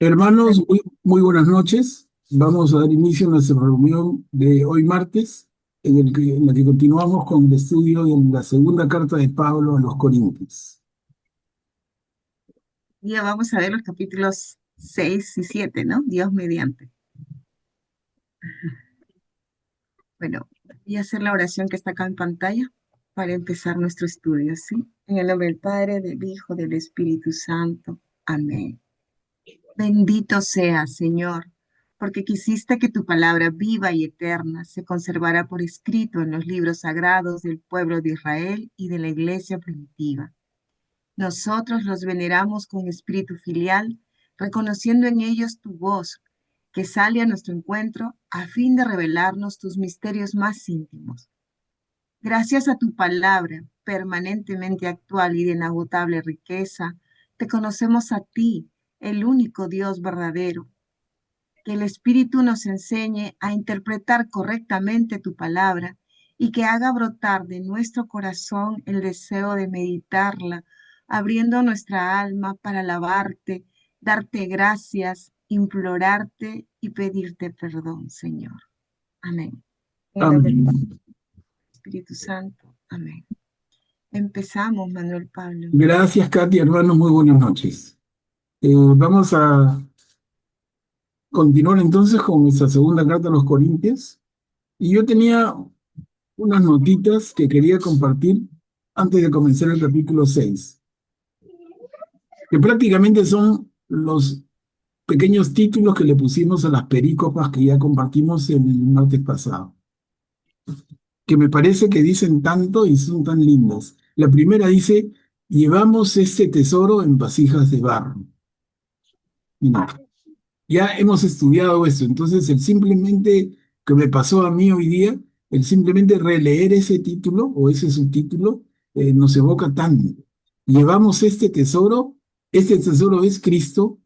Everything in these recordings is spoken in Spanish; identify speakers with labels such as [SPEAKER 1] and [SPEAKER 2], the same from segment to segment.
[SPEAKER 1] Hermanos, muy buenas noches. Vamos a dar inicio a nuestra reunión de hoy martes, en la que continuamos con el estudio de la segunda carta de Pablo a los Corintios.
[SPEAKER 2] Ya vamos a ver los capítulos 6 y 7, ¿no? Dios mediante. Bueno, voy a hacer la oración que está acá en pantalla para empezar nuestro estudio, ¿sí? En el nombre del Padre, del Hijo, del Espíritu Santo. Amén. Bendito seas, Señor, porque quisiste que tu palabra viva y eterna se conservara por escrito en los libros sagrados del pueblo de Israel y de la iglesia primitiva. Nosotros los veneramos con espíritu filial, reconociendo en ellos tu voz, que sale a nuestro encuentro a fin de revelarnos tus misterios más íntimos. Gracias a tu palabra, permanentemente actual y de inagotable riqueza, te conocemos a ti, el único Dios verdadero. Que el Espíritu nos enseñe a interpretar correctamente tu palabra y que haga brotar de nuestro corazón el deseo de meditarla, abriendo nuestra alma para alabarte, darte gracias, implorarte y pedirte perdón, Señor. Amén. En el nombre del
[SPEAKER 1] Amén.
[SPEAKER 2] Espíritu Santo. Amén. Empezamos, Manuel Pablo.
[SPEAKER 1] Gracias, Katy, hermanos, muy buenas noches. Vamos a continuar entonces con nuestra segunda carta a los Corintios. Y yo tenía unas notitas que quería compartir antes de comenzar el capítulo 6, que prácticamente son los pequeños títulos que le pusimos a las perícopas que ya compartimos el martes pasado, que me parece que dicen tanto y son tan lindas. La primera dice, llevamos este tesoro en vasijas de barro. Mira, ya hemos estudiado esto, entonces el simplemente que me pasó a mí hoy día, el simplemente releer ese título o ese subtítulo, nos evoca tanto. Llevamos este tesoro es Cristo,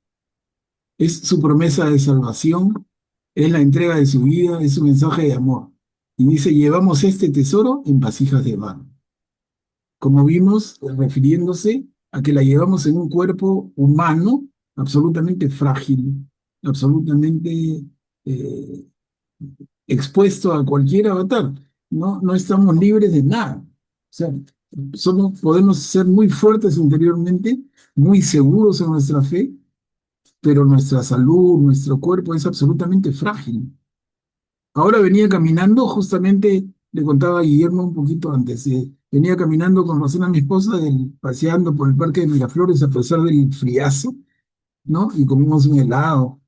[SPEAKER 1] es su promesa de salvación, es la entrega de su vida, es su mensaje de amor. Y dice, llevamos este tesoro en vasijas de barro. Como vimos, refiriéndose a que la llevamos en un cuerpo humano absolutamente frágil, absolutamente eh, expuesto a cualquier avatar. No estamos libres de nada. O sea, podemos ser muy fuertes interiormente, muy seguros en nuestra fe, pero nuestra salud, nuestro cuerpo es absolutamente frágil. Ahora venía caminando, justamente le contaba a Guillermo un poquito antes, venía caminando con Rosana, mi esposa, paseando por el Parque de Miraflores a pesar del friazo, ¿no? Y comimos un helado,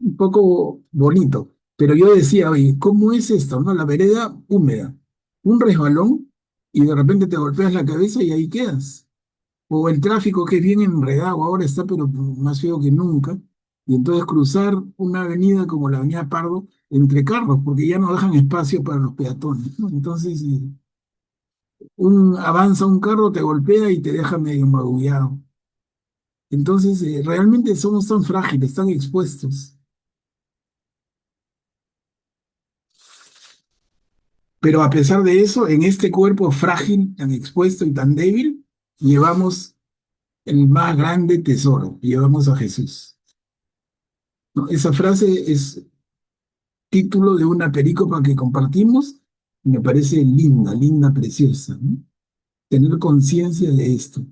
[SPEAKER 1] un poco bonito. Pero yo decía, oye, ¿cómo es esto, no? La vereda húmeda, un resbalón y de repente te golpeas la cabeza y ahí quedas. O el tráfico que es bien enredado, ahora está pero más feo que nunca. Y entonces cruzar una avenida como la Avenida Pardo entre carros, porque ya no dejan espacio para los peatones, ¿no? Entonces, avanza un carro, te golpea y te deja medio magullado. Entonces, realmente somos tan frágiles, tan expuestos. Pero a pesar de eso, en este cuerpo frágil, tan expuesto y tan débil, llevamos el más grande tesoro, llevamos a Jesús, ¿no? Esa frase es título de una perícopa que compartimos, y me parece linda, linda, preciosa, ¿no? Tener conciencia de esto.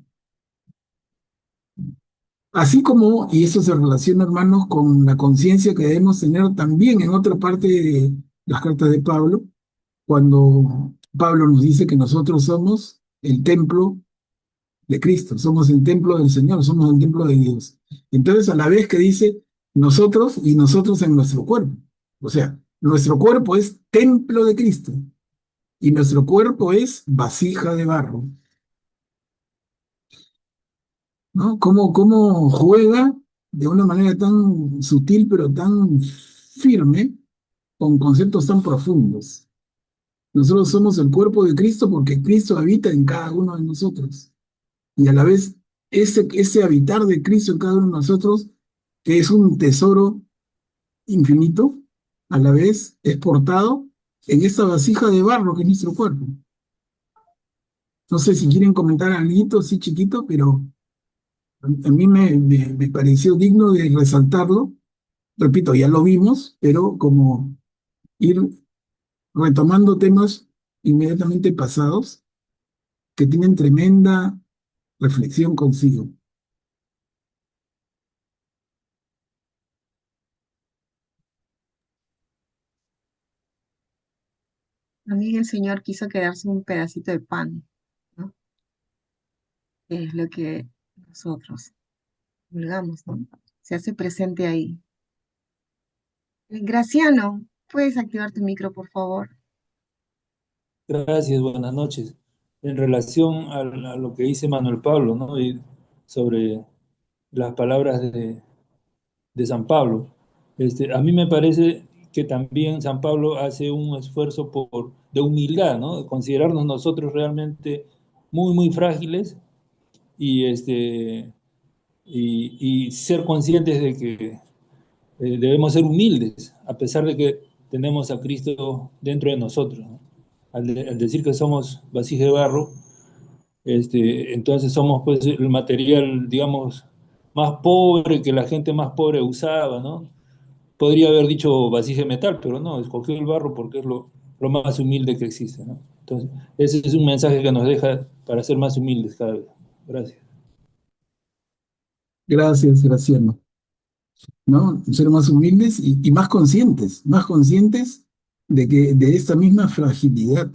[SPEAKER 1] Así como, y eso se relaciona, hermanos, con la conciencia que debemos tener también en otra parte de las cartas de Pablo, cuando Pablo nos dice que nosotros somos el templo de Cristo, somos el templo del Señor, somos el templo de Dios. Entonces, a la vez que dice nosotros y nosotros en nuestro cuerpo, o sea, nuestro cuerpo es templo de Cristo y nuestro cuerpo es vasija de barro, ¿no? Cómo juega de una manera tan sutil pero tan firme con conceptos tan profundos. Nosotros somos el cuerpo de Cristo porque Cristo habita en cada uno de nosotros. Y a la vez, ese habitar de Cristo en cada uno de nosotros, que es un tesoro infinito, a la vez es portado en esta vasija de barro que es nuestro cuerpo. No sé si quieren comentar algo así chiquito, pero A mí me pareció digno de resaltarlo. Repito, ya lo vimos, pero como ir retomando temas inmediatamente pasados que tienen tremenda reflexión consigo.
[SPEAKER 2] También el Señor quiso quedarse un pedacito de pan, ¿no? Que es lo que nosotros vulgamos, ¿no? Se hace presente ahí. Graciano, ¿puedes activar tu micro, por favor?
[SPEAKER 3] Gracias, buenas noches. En relación a lo que dice Manuel Pablo, ¿no? Y sobre las palabras de San Pablo, a mí me parece que también San Pablo hace un esfuerzo de humildad, ¿no? Considerarnos nosotros realmente muy, muy frágiles y, y ser conscientes de que debemos ser humildes, a pesar de que tenemos a Cristo dentro de nosotros, ¿no? Al decir que somos vasija de barro, entonces somos pues el material, digamos, más pobre que la gente más pobre usaba, ¿no? Podría haber dicho vasija de metal, pero no, escogió el barro porque es lo más humilde que existe, ¿no? Entonces, ese es un mensaje que nos deja para ser más humildes cada vez. Gracias.
[SPEAKER 1] Gracias, Graciano. ¿No? Ser más humildes y más conscientes de que de esta misma fragilidad.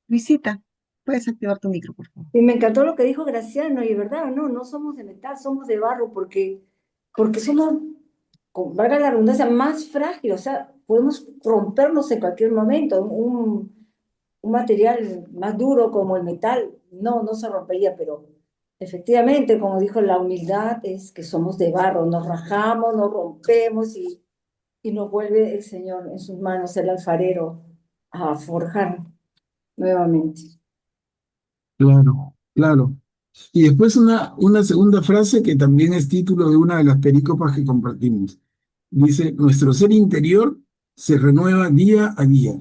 [SPEAKER 2] Luisita, ¿puedes activar tu micro, por favor?
[SPEAKER 4] Y me encantó lo que dijo Graciano, y es verdad, no, no somos de metal, somos de barro, porque somos, con valga la redundancia, más frágiles, o sea, podemos rompernos en cualquier momento. Un material más duro como el metal, no, no se rompería, pero efectivamente, como dijo, la humildad es que somos de barro, nos rajamos, nos rompemos y nos vuelve el Señor en sus manos, el alfarero, a forjar nuevamente.
[SPEAKER 1] Claro, claro. Y después una segunda frase que también es título de una de las perícopas que compartimos. Dice, nuestro ser interior se renueva día a día.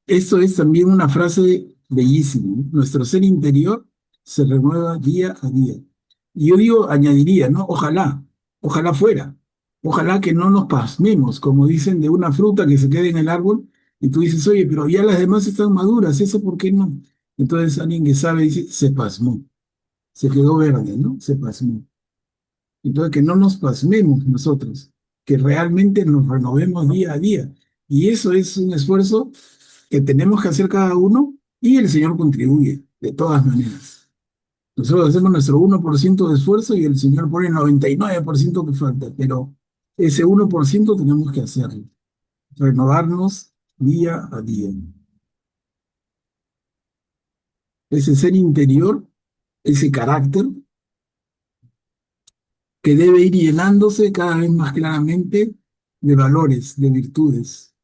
[SPEAKER 1] Esto es también una frase bellísima, ¿no? Nuestro ser interior se renueva día a día. Y yo digo, añadiría, ¿no? Ojalá, ojalá fuera. Ojalá que no nos pasmemos, como dicen, de una fruta que se quede en el árbol y tú dices, oye, pero ya las demás están maduras, ¿eso por qué no? Entonces alguien que sabe dice, se pasmó, se quedó verde, ¿no? Se pasmó. Entonces, que no nos pasmemos nosotros, que realmente nos renovemos día a día. Y eso es un esfuerzo que tenemos que hacer cada uno y el Señor contribuye de todas maneras. Nosotros hacemos nuestro 1% de esfuerzo y el Señor pone el 99% que falta, pero ese 1% tenemos que hacerlo, renovarnos día a día. Ese ser interior, ese carácter que debe ir llenándose cada vez más claramente de valores, de virtudes.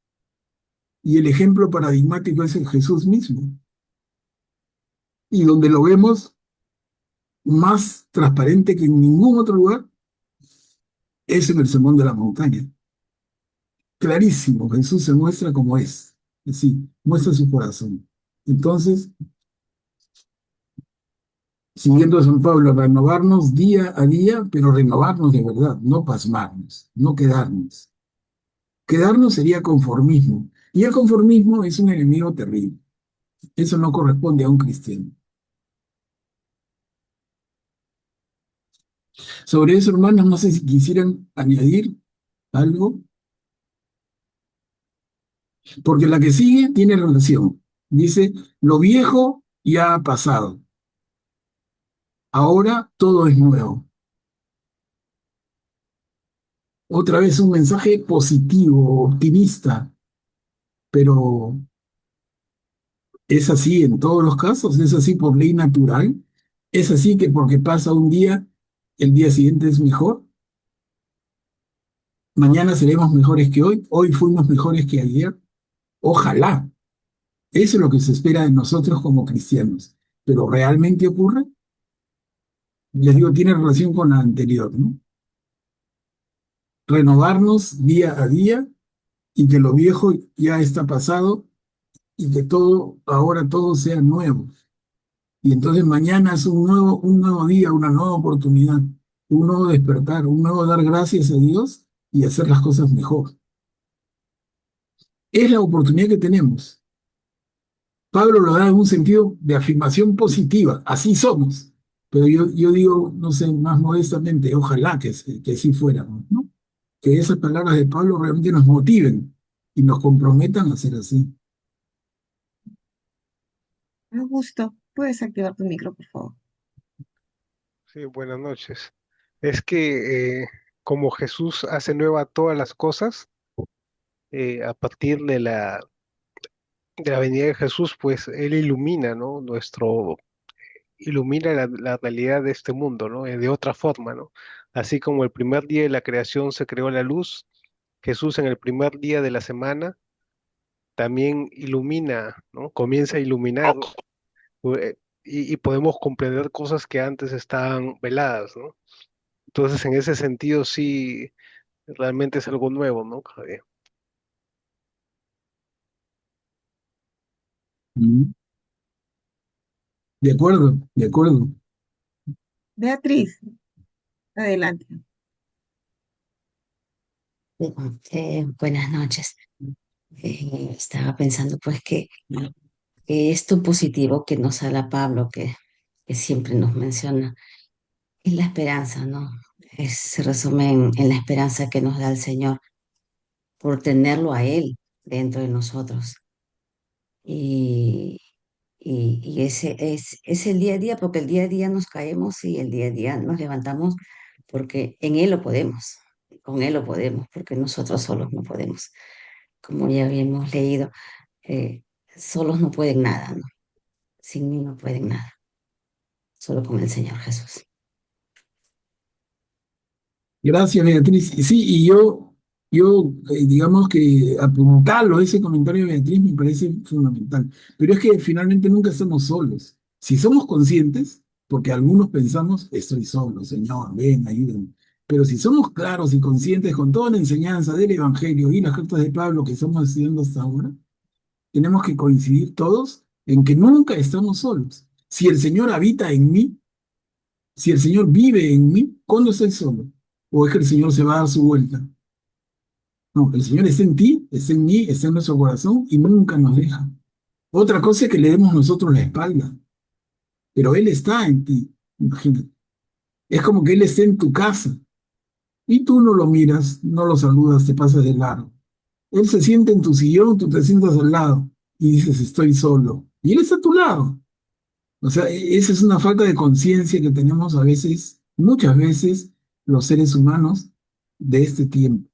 [SPEAKER 1] Y el ejemplo paradigmático es el Jesús mismo. Y donde lo vemos más transparente que en ningún otro lugar es en el Sermón de la Montaña. Clarísimo, Jesús se muestra como es. Sí, muestra su corazón. Entonces, siguiendo a San Pablo, renovarnos día a día, pero renovarnos de verdad, no pasmarnos, no quedarnos. Quedarnos sería conformismo. Y el conformismo es un enemigo terrible. Eso no corresponde a un cristiano. Sobre eso, hermanos, no sé si quisieran añadir algo, porque la que sigue tiene relación. Dice, lo viejo ya ha pasado, ahora todo es nuevo. Otra vez un mensaje positivo, optimista, pero ¿es así en todos los casos? ¿Es así por ley natural? ¿Es así que porque pasa un día, el día siguiente es mejor? ¿Mañana seremos mejores que hoy? ¿Hoy fuimos mejores que ayer? Ojalá. Eso es lo que se espera de nosotros como cristianos. ¿Pero realmente ocurre? Les digo, tiene relación con la anterior, ¿no? Renovarnos día a día y que lo viejo ya está pasado y que ahora todo sea nuevo. Y entonces mañana es un nuevo día, una nueva oportunidad, un nuevo despertar, un nuevo dar gracias a Dios y hacer las cosas mejor. Es la oportunidad que tenemos. Pablo lo da en un sentido de afirmación positiva, así somos. Pero yo digo, no sé, más modestamente, ojalá que así fuéramos, ¿no? Que esas palabras de Pablo realmente nos motiven y nos comprometan a ser así.
[SPEAKER 2] Augusto, ¿puedes activar tu micro, por favor?
[SPEAKER 5] Sí, buenas noches. Es que como Jesús hace nueva todas las cosas, a partir de la venida de Jesús, pues Él ilumina, ¿no? Ilumina la realidad de este mundo, ¿no? De otra forma, ¿no? Así como el primer día de la creación se creó la luz, Jesús en el primer día de la semana también ilumina, ¿no? Comienza a iluminar, y podemos comprender cosas que antes estaban veladas, ¿no? Entonces, en ese sentido, sí, realmente es algo nuevo, ¿no? Cada día.
[SPEAKER 1] Mm. De acuerdo, de acuerdo.
[SPEAKER 2] Beatriz, adelante.
[SPEAKER 6] Buenas noches. Estaba pensando pues que esto positivo que nos habla Pablo, que siempre nos menciona, es la esperanza, ¿no? Se resume en la esperanza que nos da el Señor por tenerlo a Él dentro de nosotros. Y, y ese es el día a día, porque el día a día nos caemos y el día a día nos levantamos porque en Él lo podemos, con Él lo podemos, porque nosotros solos no podemos. Como ya habíamos leído, eh, solos no pueden nada, ¿no? Sin mí no pueden nada, solo con el Señor Jesús.
[SPEAKER 1] Gracias, Beatriz. Y sí, digamos que apuntarlo, ese comentario de Beatriz me parece fundamental. Pero es que finalmente nunca estamos solos. Si somos conscientes, porque algunos pensamos, estoy solo, Señor, ven, ayúdame. Pero si somos claros y conscientes con toda la enseñanza del Evangelio y las cartas de Pablo que estamos estudiando hasta ahora, tenemos que coincidir todos en que nunca estamos solos. Si el Señor habita en mí, si el Señor vive en mí, ¿cuándo estoy solo? ¿O es que el Señor se va a dar su vuelta? No, el Señor está en ti, está en mí, está en nuestro corazón y nunca nos deja. Otra cosa es que le demos nosotros la espalda, pero Él está en ti, imagínate. Es como que Él esté en tu casa y tú no lo miras, no lo saludas, te pasas de largo. Él se siente en tu sillón, tú te sientas al lado y dices, estoy solo. Y Él está a tu lado. O sea, esa es una falta de conciencia que tenemos a veces, muchas veces, los seres humanos de este tiempo.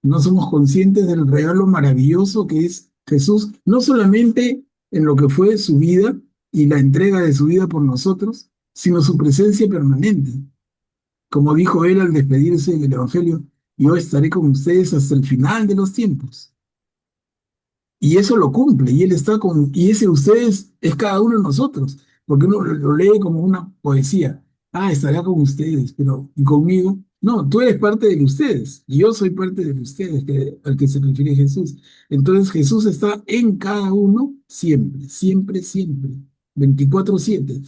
[SPEAKER 1] No somos conscientes del regalo maravilloso que es Jesús, no solamente en lo que fue su vida y la entrega de su vida por nosotros, sino su presencia permanente. Como dijo él al despedirse en el Evangelio, yo estaré con ustedes hasta el final de los tiempos. Y eso lo cumple, y él está con, y ese ustedes es cada uno de nosotros, porque uno lo lee como una poesía. Ah, estará con ustedes, pero ¿y conmigo? No, tú eres parte de ustedes, y yo soy parte de ustedes, al que se refiere Jesús. Entonces Jesús está en cada uno siempre, siempre, siempre, 24/7,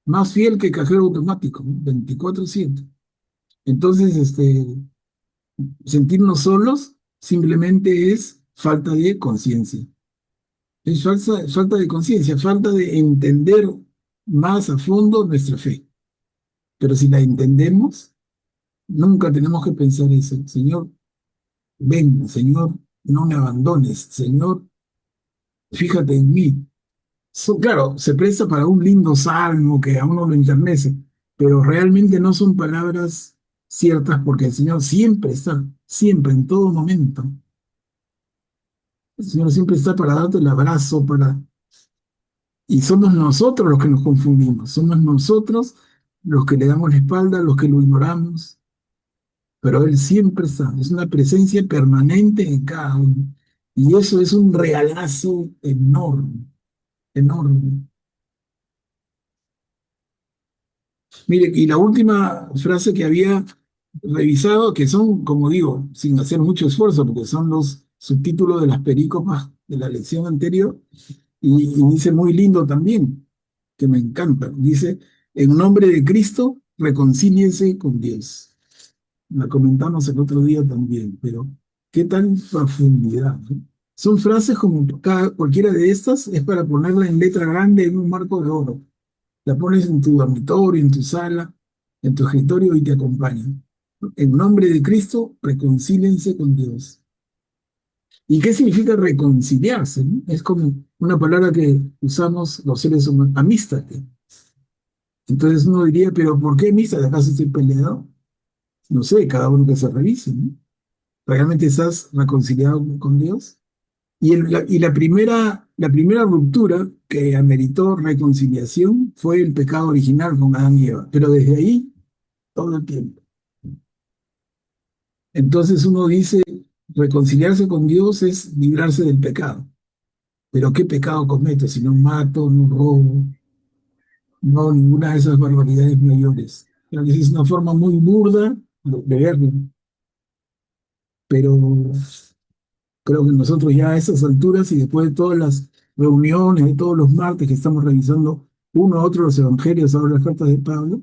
[SPEAKER 1] más fiel que cajero automático, ¿no? 24/7. Entonces, sentirnos solos simplemente es falta de conciencia. Es falta de conciencia, falta de entender más a fondo nuestra fe. Pero si la entendemos, nunca tenemos que pensar eso. Señor, ven, Señor, no me abandones. Señor, fíjate en mí. Claro, se presta para un lindo salmo que a uno lo enternece, pero realmente no son palabras ciertas porque el Señor siempre está, siempre, en todo momento. El Señor siempre está para darte el abrazo, y somos nosotros los que nos confundimos, somos nosotros los que le damos la espalda, los que lo ignoramos, pero Él siempre está, es una presencia permanente en cada uno. Y eso es un regalazo enorme, enorme. Mire, y la última frase que había revisado, que son, como digo, sin hacer mucho esfuerzo, porque son los subtítulo de las perícopas de la lección anterior, y dice muy lindo también, que me encanta. Dice, en nombre de Cristo, reconcíliense con Dios. La comentamos el otro día también, pero qué tal profundidad, ¿no? Son frases como cualquiera de estas es para ponerla en letra grande en un marco de oro. La pones en tu dormitorio, en tu sala, en tu escritorio y te acompaña. En nombre de Cristo, reconcílense con Dios. ¿Y qué significa reconciliarse, no? Es como una palabra que usamos los seres humanos, amístate. Entonces uno diría, pero ¿por qué amístate? ¿Acaso estoy peleado? No sé, cada uno que se revise, ¿no? ¿Realmente estás reconciliado con Dios? Y la primera ruptura que ameritó reconciliación fue el pecado original con Adán y Eva. Pero desde ahí, todo el tiempo. Entonces uno dice, reconciliarse con Dios es librarse del pecado. Pero ¿qué pecado cometo? Si no mato, no robo, no ninguna de esas barbaridades mayores. Creo que es una forma muy burda de verlo, pero creo que nosotros ya a esas alturas y después de todas las reuniones, de todos los martes que estamos revisando uno a otro los evangelios, ahora las cartas de Pablo,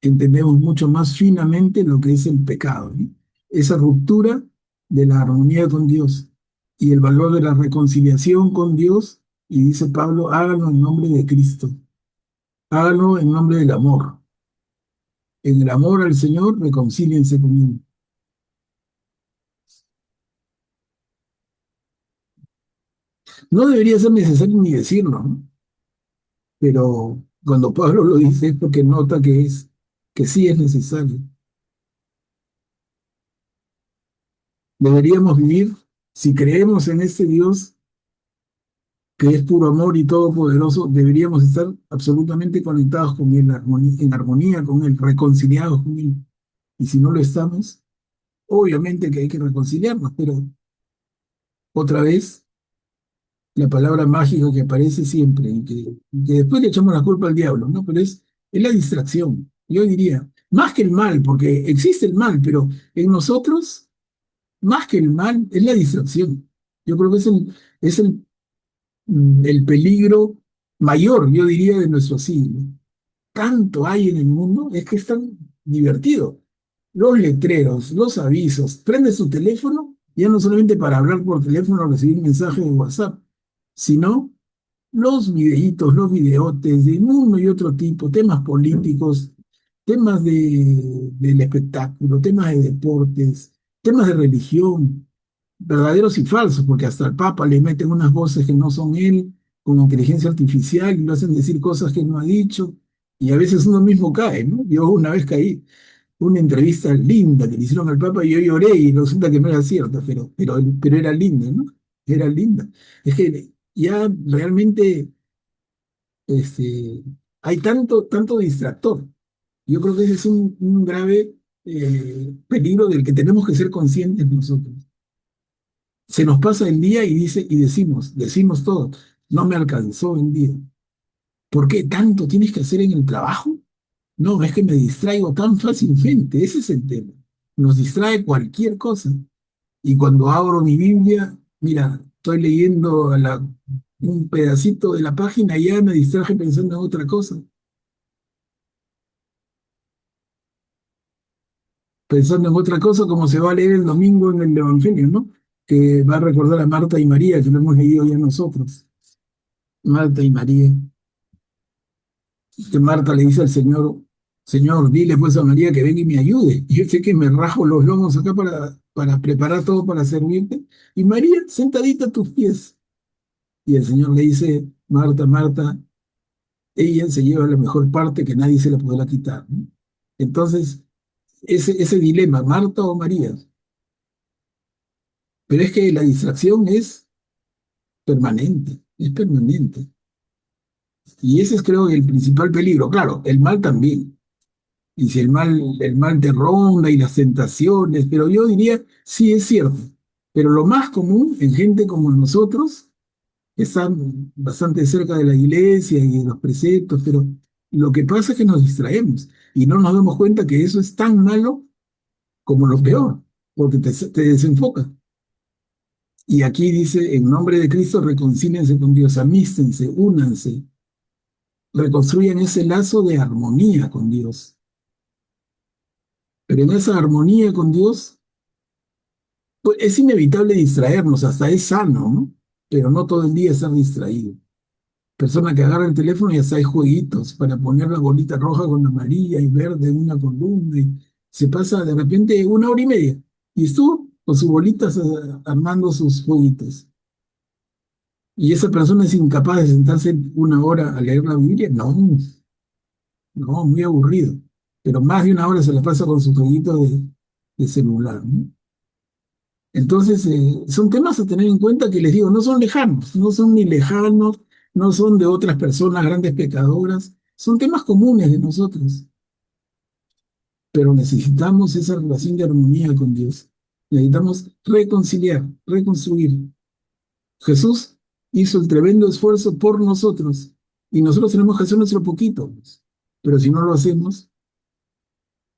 [SPEAKER 1] entendemos mucho más finamente lo que es el pecado, ¿no? Esa ruptura de la armonía con Dios y el valor de la reconciliación con Dios. Y dice Pablo, háganlo en nombre de Cristo, háganlo en nombre del amor. En el amor al Señor, reconcíliense con Él. No debería ser necesario ni decirlo, ¿no? Pero cuando Pablo lo dice es porque nota que sí es necesario. Deberíamos vivir, si creemos en este Dios que es puro amor y todopoderoso, deberíamos estar absolutamente conectados con Él, en armonía con Él, reconciliados con Él. Y si no lo estamos, obviamente que hay que reconciliarnos, pero otra vez la palabra mágica que aparece siempre y que después le echamos la culpa al diablo, ¿no? Pero es la distracción. Yo diría, más que el mal, porque existe el mal, pero en nosotros, más que el mal, es la distracción. Yo creo que es el peligro mayor, yo diría, de nuestro siglo. Tanto hay en el mundo, es que es tan divertido. Los letreros, los avisos, prende su teléfono, ya no solamente para hablar por teléfono o recibir mensajes de WhatsApp, sino los videitos, los videotes de uno y otro tipo, temas políticos, temas del espectáculo, temas de deportes, temas de religión, verdaderos y falsos, porque hasta el Papa le meten unas voces que no son él, con inteligencia artificial, y lo hacen decir cosas que no ha dicho, y a veces uno mismo cae, ¿no? Yo una vez caí, una entrevista linda que le hicieron al Papa y yo lloré y resulta que no era cierta, pero era linda, ¿no? Era linda. Es que ya realmente hay tanto distractor. Yo creo que ese es un grave peligro del que tenemos que ser conscientes nosotros. Se nos pasa el día y decimos todo, no me alcanzó el día. ¿Por qué tanto tienes que hacer en el trabajo? No, es que me distraigo tan fácilmente, ese es el tema. Nos distrae cualquier cosa. Y cuando abro mi Biblia, mira, estoy leyendo un pedacito de la página y ya me distraje pensando en otra cosa. Pensando en otra cosa, como se va a leer el domingo en el Evangelio, ¿no? Que va a recordar a Marta y María, que lo hemos leído ya nosotros. Marta y María. Que Marta le dice al Señor, Señor, dile pues a María que venga y me ayude. Y yo sé que me rajo los lomos acá para preparar todo para servirte. Y María, sentadita a tus pies. Y el Señor le dice, Marta, Marta, ella se lleva la mejor parte que nadie se la podrá quitar, ¿no? Entonces, ese dilema, Marta o María. Pero es que la distracción es permanente, es permanente. Y ese es creo el principal peligro. Claro, el mal también. Y si el mal te ronda y las tentaciones, pero yo diría, sí es cierto. Pero lo más común en gente como nosotros, que están bastante cerca de la iglesia y de los preceptos, pero lo que pasa es que nos distraemos y no nos damos cuenta que eso es tan malo como lo peor, porque te desenfoca. Y aquí dice, en nombre de Cristo, reconcíliense con Dios, amístense, únanse, reconstruyan ese lazo de armonía con Dios. Pero en esa armonía con Dios, pues es inevitable distraernos, hasta es sano, ¿no? Pero no todo el día estar distraído. Persona que agarra el teléfono y hasta hay jueguitos para poner la bolita roja con amarilla y verde en una columna y se pasa de repente 1 hora y media y estuvo con sus bolitas armando sus jueguitos. Y esa persona es incapaz de sentarse 1 hora a leer la Biblia. No, no, muy aburrido. Pero más de 1 hora se la pasa con su jueguito de celular, ¿no? Entonces, son temas a tener en cuenta que les digo, no son lejanos, no son ni lejanos, no son de otras personas grandes pecadoras, son temas comunes de nosotros, pero necesitamos esa relación de armonía con Dios. Necesitamos reconciliar, reconstruir. Jesús hizo el tremendo esfuerzo por nosotros y nosotros tenemos que hacer nuestro poquito, pues. Pero si no lo hacemos,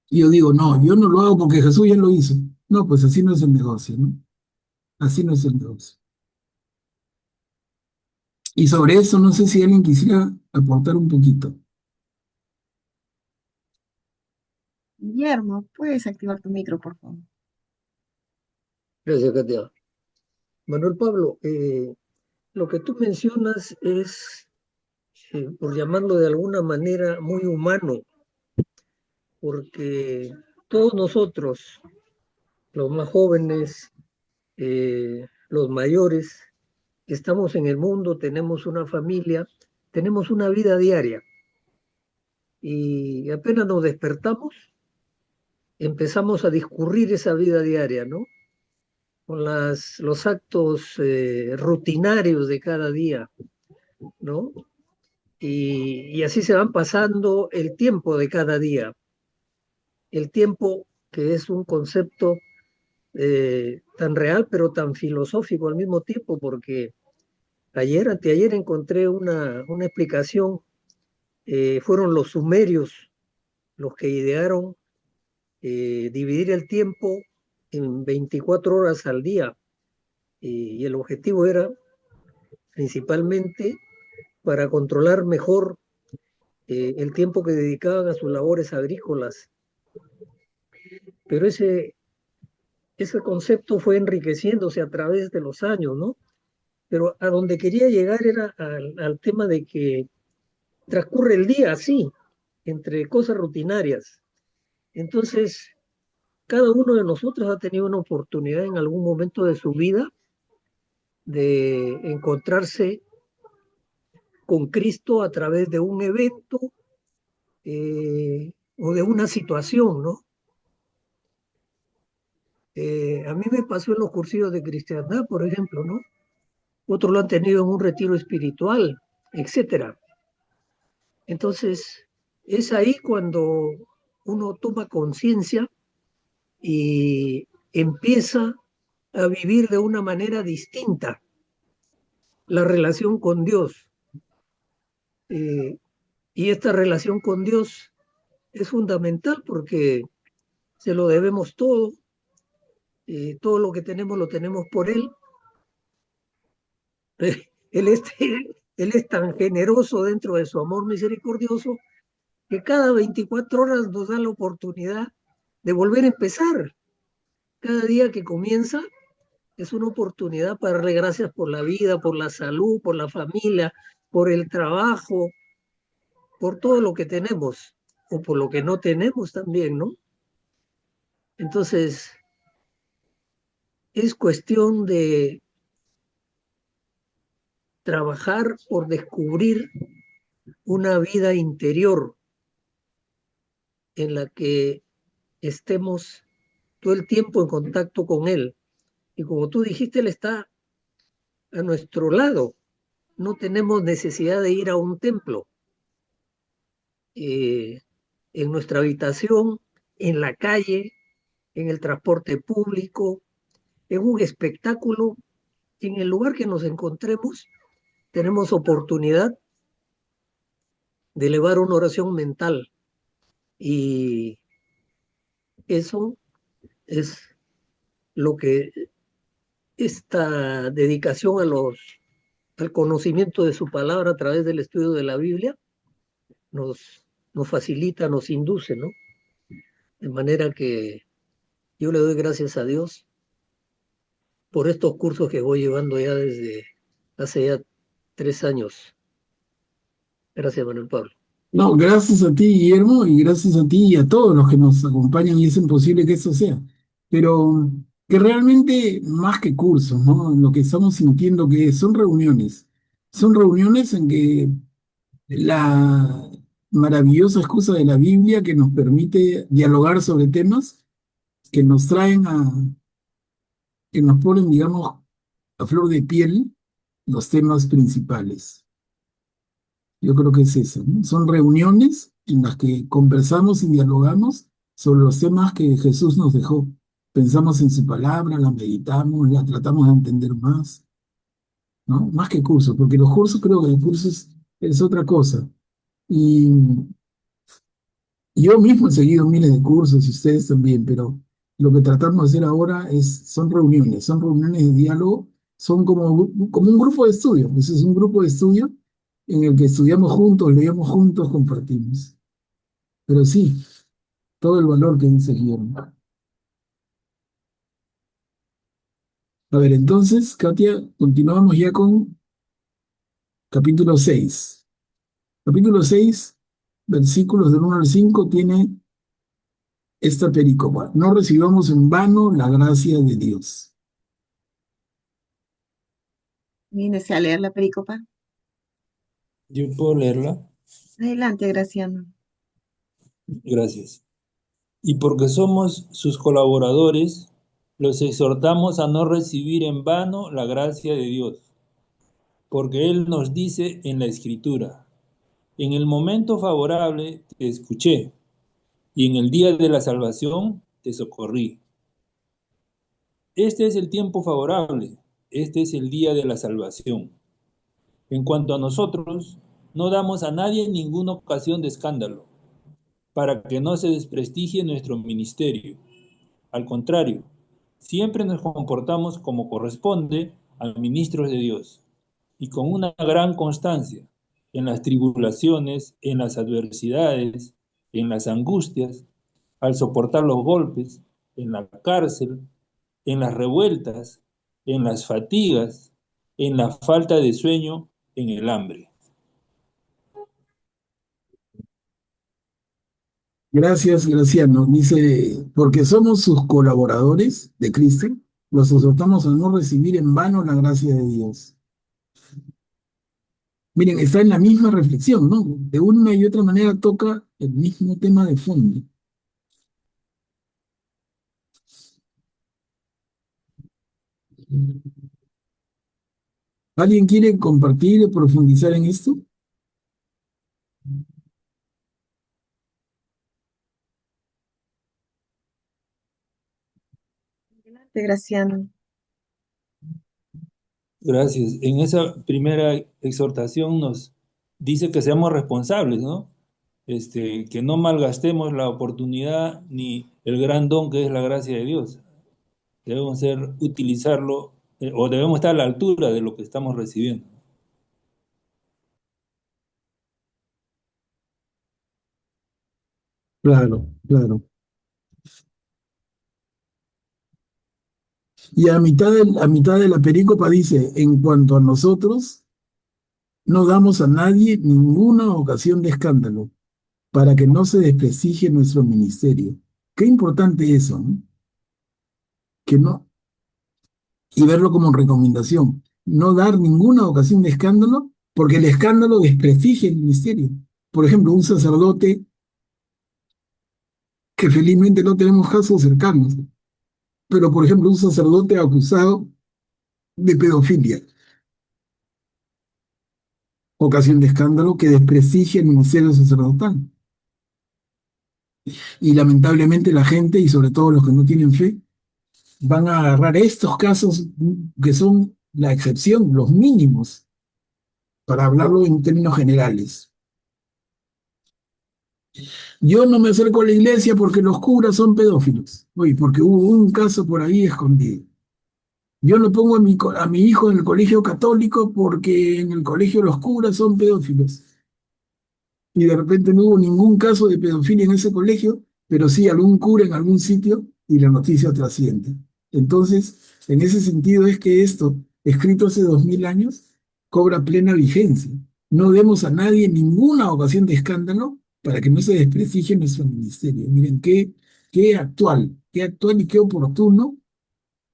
[SPEAKER 1] y yo digo, no, yo no lo hago porque Jesús ya lo hizo. No, pues así no es el negocio, ¿no? Así no es el negocio. Y sobre eso no sé si alguien quisiera aportar un poquito.
[SPEAKER 2] Guillermo, ¿puedes activar tu micro, por favor?
[SPEAKER 7] Gracias, Katia. Manuel Pablo, lo que tú mencionas es, por llamarlo de alguna manera, muy humano, porque todos nosotros, los más jóvenes, los mayores, estamos en el mundo, tenemos una familia, tenemos una vida diaria y apenas nos despertamos, empezamos a discurrir esa vida diaria, ¿no? Con los actos rutinarios de cada día, ¿no? Y así se van pasando el tiempo de cada día. El tiempo que es un concepto tan real, pero tan filosófico al mismo tiempo, porque anteayer encontré una explicación. Fueron los sumerios los que idearon dividir el tiempo en 24 horas al día. Y el objetivo era principalmente para controlar mejor el tiempo que dedicaban a sus labores agrícolas. Pero ese concepto fue enriqueciéndose a través de los años, ¿no? Pero a donde quería llegar era al tema de que transcurre el día así, entre cosas rutinarias. Entonces, cada uno de nosotros ha tenido una oportunidad en algún momento de su vida de encontrarse con Cristo a través de un evento o de una situación, ¿no? A mí me pasó en los cursillos de cristiandad, por ejemplo, ¿no? Otros lo han tenido en un retiro espiritual, etcétera. Entonces, es ahí cuando uno toma conciencia y empieza a vivir de una manera distinta la relación con Dios. Y esta relación con Dios es fundamental porque se lo debemos todo. Todo lo que tenemos lo tenemos por Él. Él es, él es tan generoso dentro de su amor misericordioso que cada 24 horas nos da la oportunidad de volver a empezar. Cada día que comienza es una oportunidad para darle gracias por la vida, por la salud, por la familia, por el trabajo, por todo lo que tenemos o por lo que no tenemos también, ¿no? Entonces, es cuestión de trabajar por descubrir una vida interior en la que estemos todo el tiempo en contacto con Él. Y como tú dijiste, Él está a nuestro lado. No tenemos necesidad de ir a un templo. En nuestra habitación, en la calle, en el transporte público, en un espectáculo, en el lugar que nos encontremos, tenemos oportunidad de elevar una oración mental. Y eso es lo que esta dedicación al conocimiento de su palabra a través del estudio de la Biblia nos facilita, nos induce, ¿no? De manera que yo le doy gracias a Dios por estos cursos que voy llevando ya desde hace ya 3 años. Gracias, Manuel Pablo.
[SPEAKER 1] No, gracias a ti, Guillermo, y gracias a ti y a todos los que nos acompañan y hacen posible que esto sea. Pero que realmente, más que cursos, ¿no? Lo que estamos sintiendo que son reuniones. Son reuniones en que la maravillosa excusa de la Biblia que nos permite dialogar sobre temas que nos traen que nos ponen, digamos, a flor de piel los temas principales. Yo creo que es eso, ¿no? Son reuniones en las que conversamos y dialogamos sobre los temas que Jesús nos dejó. Pensamos en su palabra, la meditamos, la tratamos de entender más, ¿no? Más que cursos, porque los cursos, creo que los cursos es otra cosa. Y yo mismo he seguido miles de cursos y ustedes también, pero lo que tratamos de hacer ahora son reuniones de diálogo, son como un grupo de estudio. Ese es un grupo de estudio en el que estudiamos juntos, leemos juntos, compartimos. Pero sí, todo el valor que dice Guillermo. A ver, entonces, Katia, continuamos ya con capítulo 6. Capítulo 6, versículos del 1 al 5, tiene esta pericopa. No recibamos en vano la gracia de Dios.
[SPEAKER 2] Vínese a leer la pericopa.
[SPEAKER 3] Yo puedo leerla.
[SPEAKER 2] Adelante, Graciano.
[SPEAKER 3] Gracias. Y porque somos sus colaboradores, los exhortamos a no recibir en vano la gracia de Dios, porque Él nos dice en la Escritura, en el momento favorable te escuché, y en el día de la salvación te socorrí. Este es el tiempo favorable, este es el día de la salvación. En cuanto a nosotros, no damos a nadie ninguna ocasión de escándalo, para que no se desprestigie nuestro ministerio. Al contrario, siempre nos comportamos como corresponde a ministros de Dios, y con una gran constancia en las tribulaciones, en las adversidades, en las angustias, al soportar los golpes, en la cárcel, en las revueltas, en las fatigas, en la falta de sueño, en el hambre.
[SPEAKER 1] Gracias, Graciano. Dice, porque somos sus colaboradores de Cristo, los exhortamos a no recibir en vano la gracia de Dios. Miren, está en la misma reflexión, ¿no? De una y otra manera toca el mismo tema de fondo. ¿Alguien quiere compartir o profundizar en esto?
[SPEAKER 2] Adelante, Graciano.
[SPEAKER 3] Gracias. En esa primera exhortación nos dice que seamos responsables, ¿no? Que no malgastemos la oportunidad ni el gran don que es la gracia de Dios. Debemos utilizarlo, o debemos estar a la altura de lo que estamos recibiendo.
[SPEAKER 1] Claro, claro. Y a mitad de la perícopa dice, en cuanto a nosotros, no damos a nadie ninguna ocasión de escándalo, para que no se desprestigie nuestro ministerio. Qué importante eso, ¿no? Que no, y verlo como recomendación, no dar ninguna ocasión de escándalo, porque el escándalo desprestigia el ministerio. Por ejemplo, un sacerdote que felizmente no tenemos casos cercanos, pero por ejemplo, un sacerdote acusado de pedofilia, ocasión de escándalo que desprestigia el ministerio sacerdotal. Y lamentablemente la gente, y sobre todo los que no tienen fe, van a agarrar estos casos que son la excepción, los mínimos, para hablarlo en términos generales. Yo no me acerco a la iglesia porque los curas son pedófilos. Oye, porque hubo un caso por ahí escondido. Yo no pongo a mi hijo en el colegio católico porque en el colegio los curas son pedófilos. Y de repente no hubo ningún caso de pedofilia en ese colegio, pero sí algún cura en algún sitio y la noticia trasciende. Entonces, en ese sentido es que esto, escrito hace 2000 años, cobra plena vigencia. No demos a nadie ninguna ocasión de escándalo para que no se desprestigie nuestro ministerio. Miren, qué actual y qué oportuno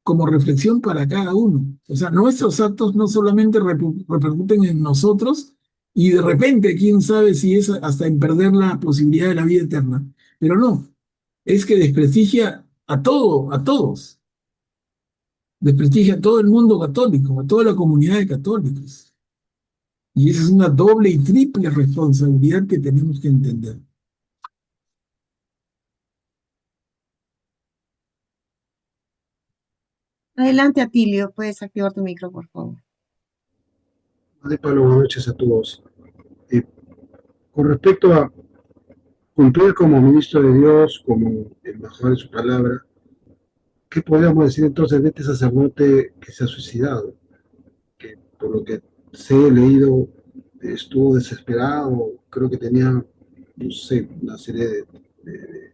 [SPEAKER 1] como reflexión para cada uno. O sea, nuestros actos no solamente repercuten en nosotros y de repente, quién sabe si es hasta en perder la posibilidad de la vida eterna, pero no, es que desprestigia a todo, a todos, desprestigia a todo el mundo católico, a toda la comunidad de católicos. Y esa es una doble y triple responsabilidad que tenemos que entender.
[SPEAKER 2] Adelante, Atilio, puedes activar tu micro, por favor.
[SPEAKER 8] Padre Pablo, buenas noches a todos. Eh, con respecto a cumplir como ministro de Dios, como embajador de su palabra, ¿qué podríamos decir entonces de este sacerdote que se ha suicidado? Que por lo que sé, he leído, estuvo desesperado, creo que tenía, no sé, una serie de,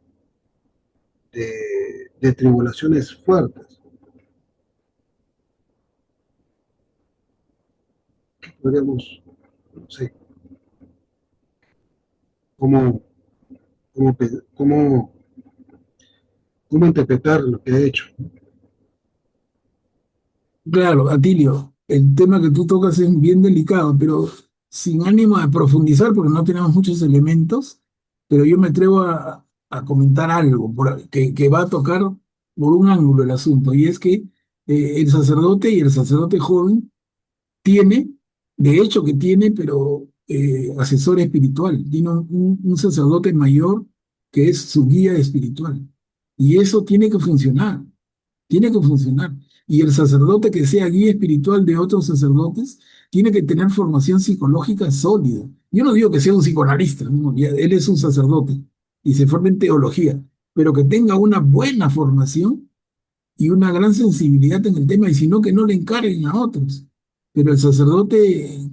[SPEAKER 8] de tribulaciones fuertes. ¿Qué podríamos, no sé, cómo, cómo, cómo, cómo interpretar lo que ha hecho?
[SPEAKER 1] Claro, Atilio, el tema que tú tocas es bien delicado, pero sin ánimo de profundizar, porque no tenemos muchos elementos, pero yo me atrevo a comentar algo que va a tocar por un ángulo el asunto, y es que el sacerdote y el sacerdote joven tiene, de hecho que tiene, pero asesor espiritual, tiene un sacerdote mayor que es su guía espiritual, y eso tiene que funcionar. Y el sacerdote que sea guía espiritual de otros sacerdotes tiene que tener formación psicológica sólida. Yo no digo que sea un psicoanalista, ¿no? Él es un sacerdote y se forma en teología, pero que tenga una buena formación y una gran sensibilidad en el tema, y si no, que no le encarguen a otros. Pero el sacerdote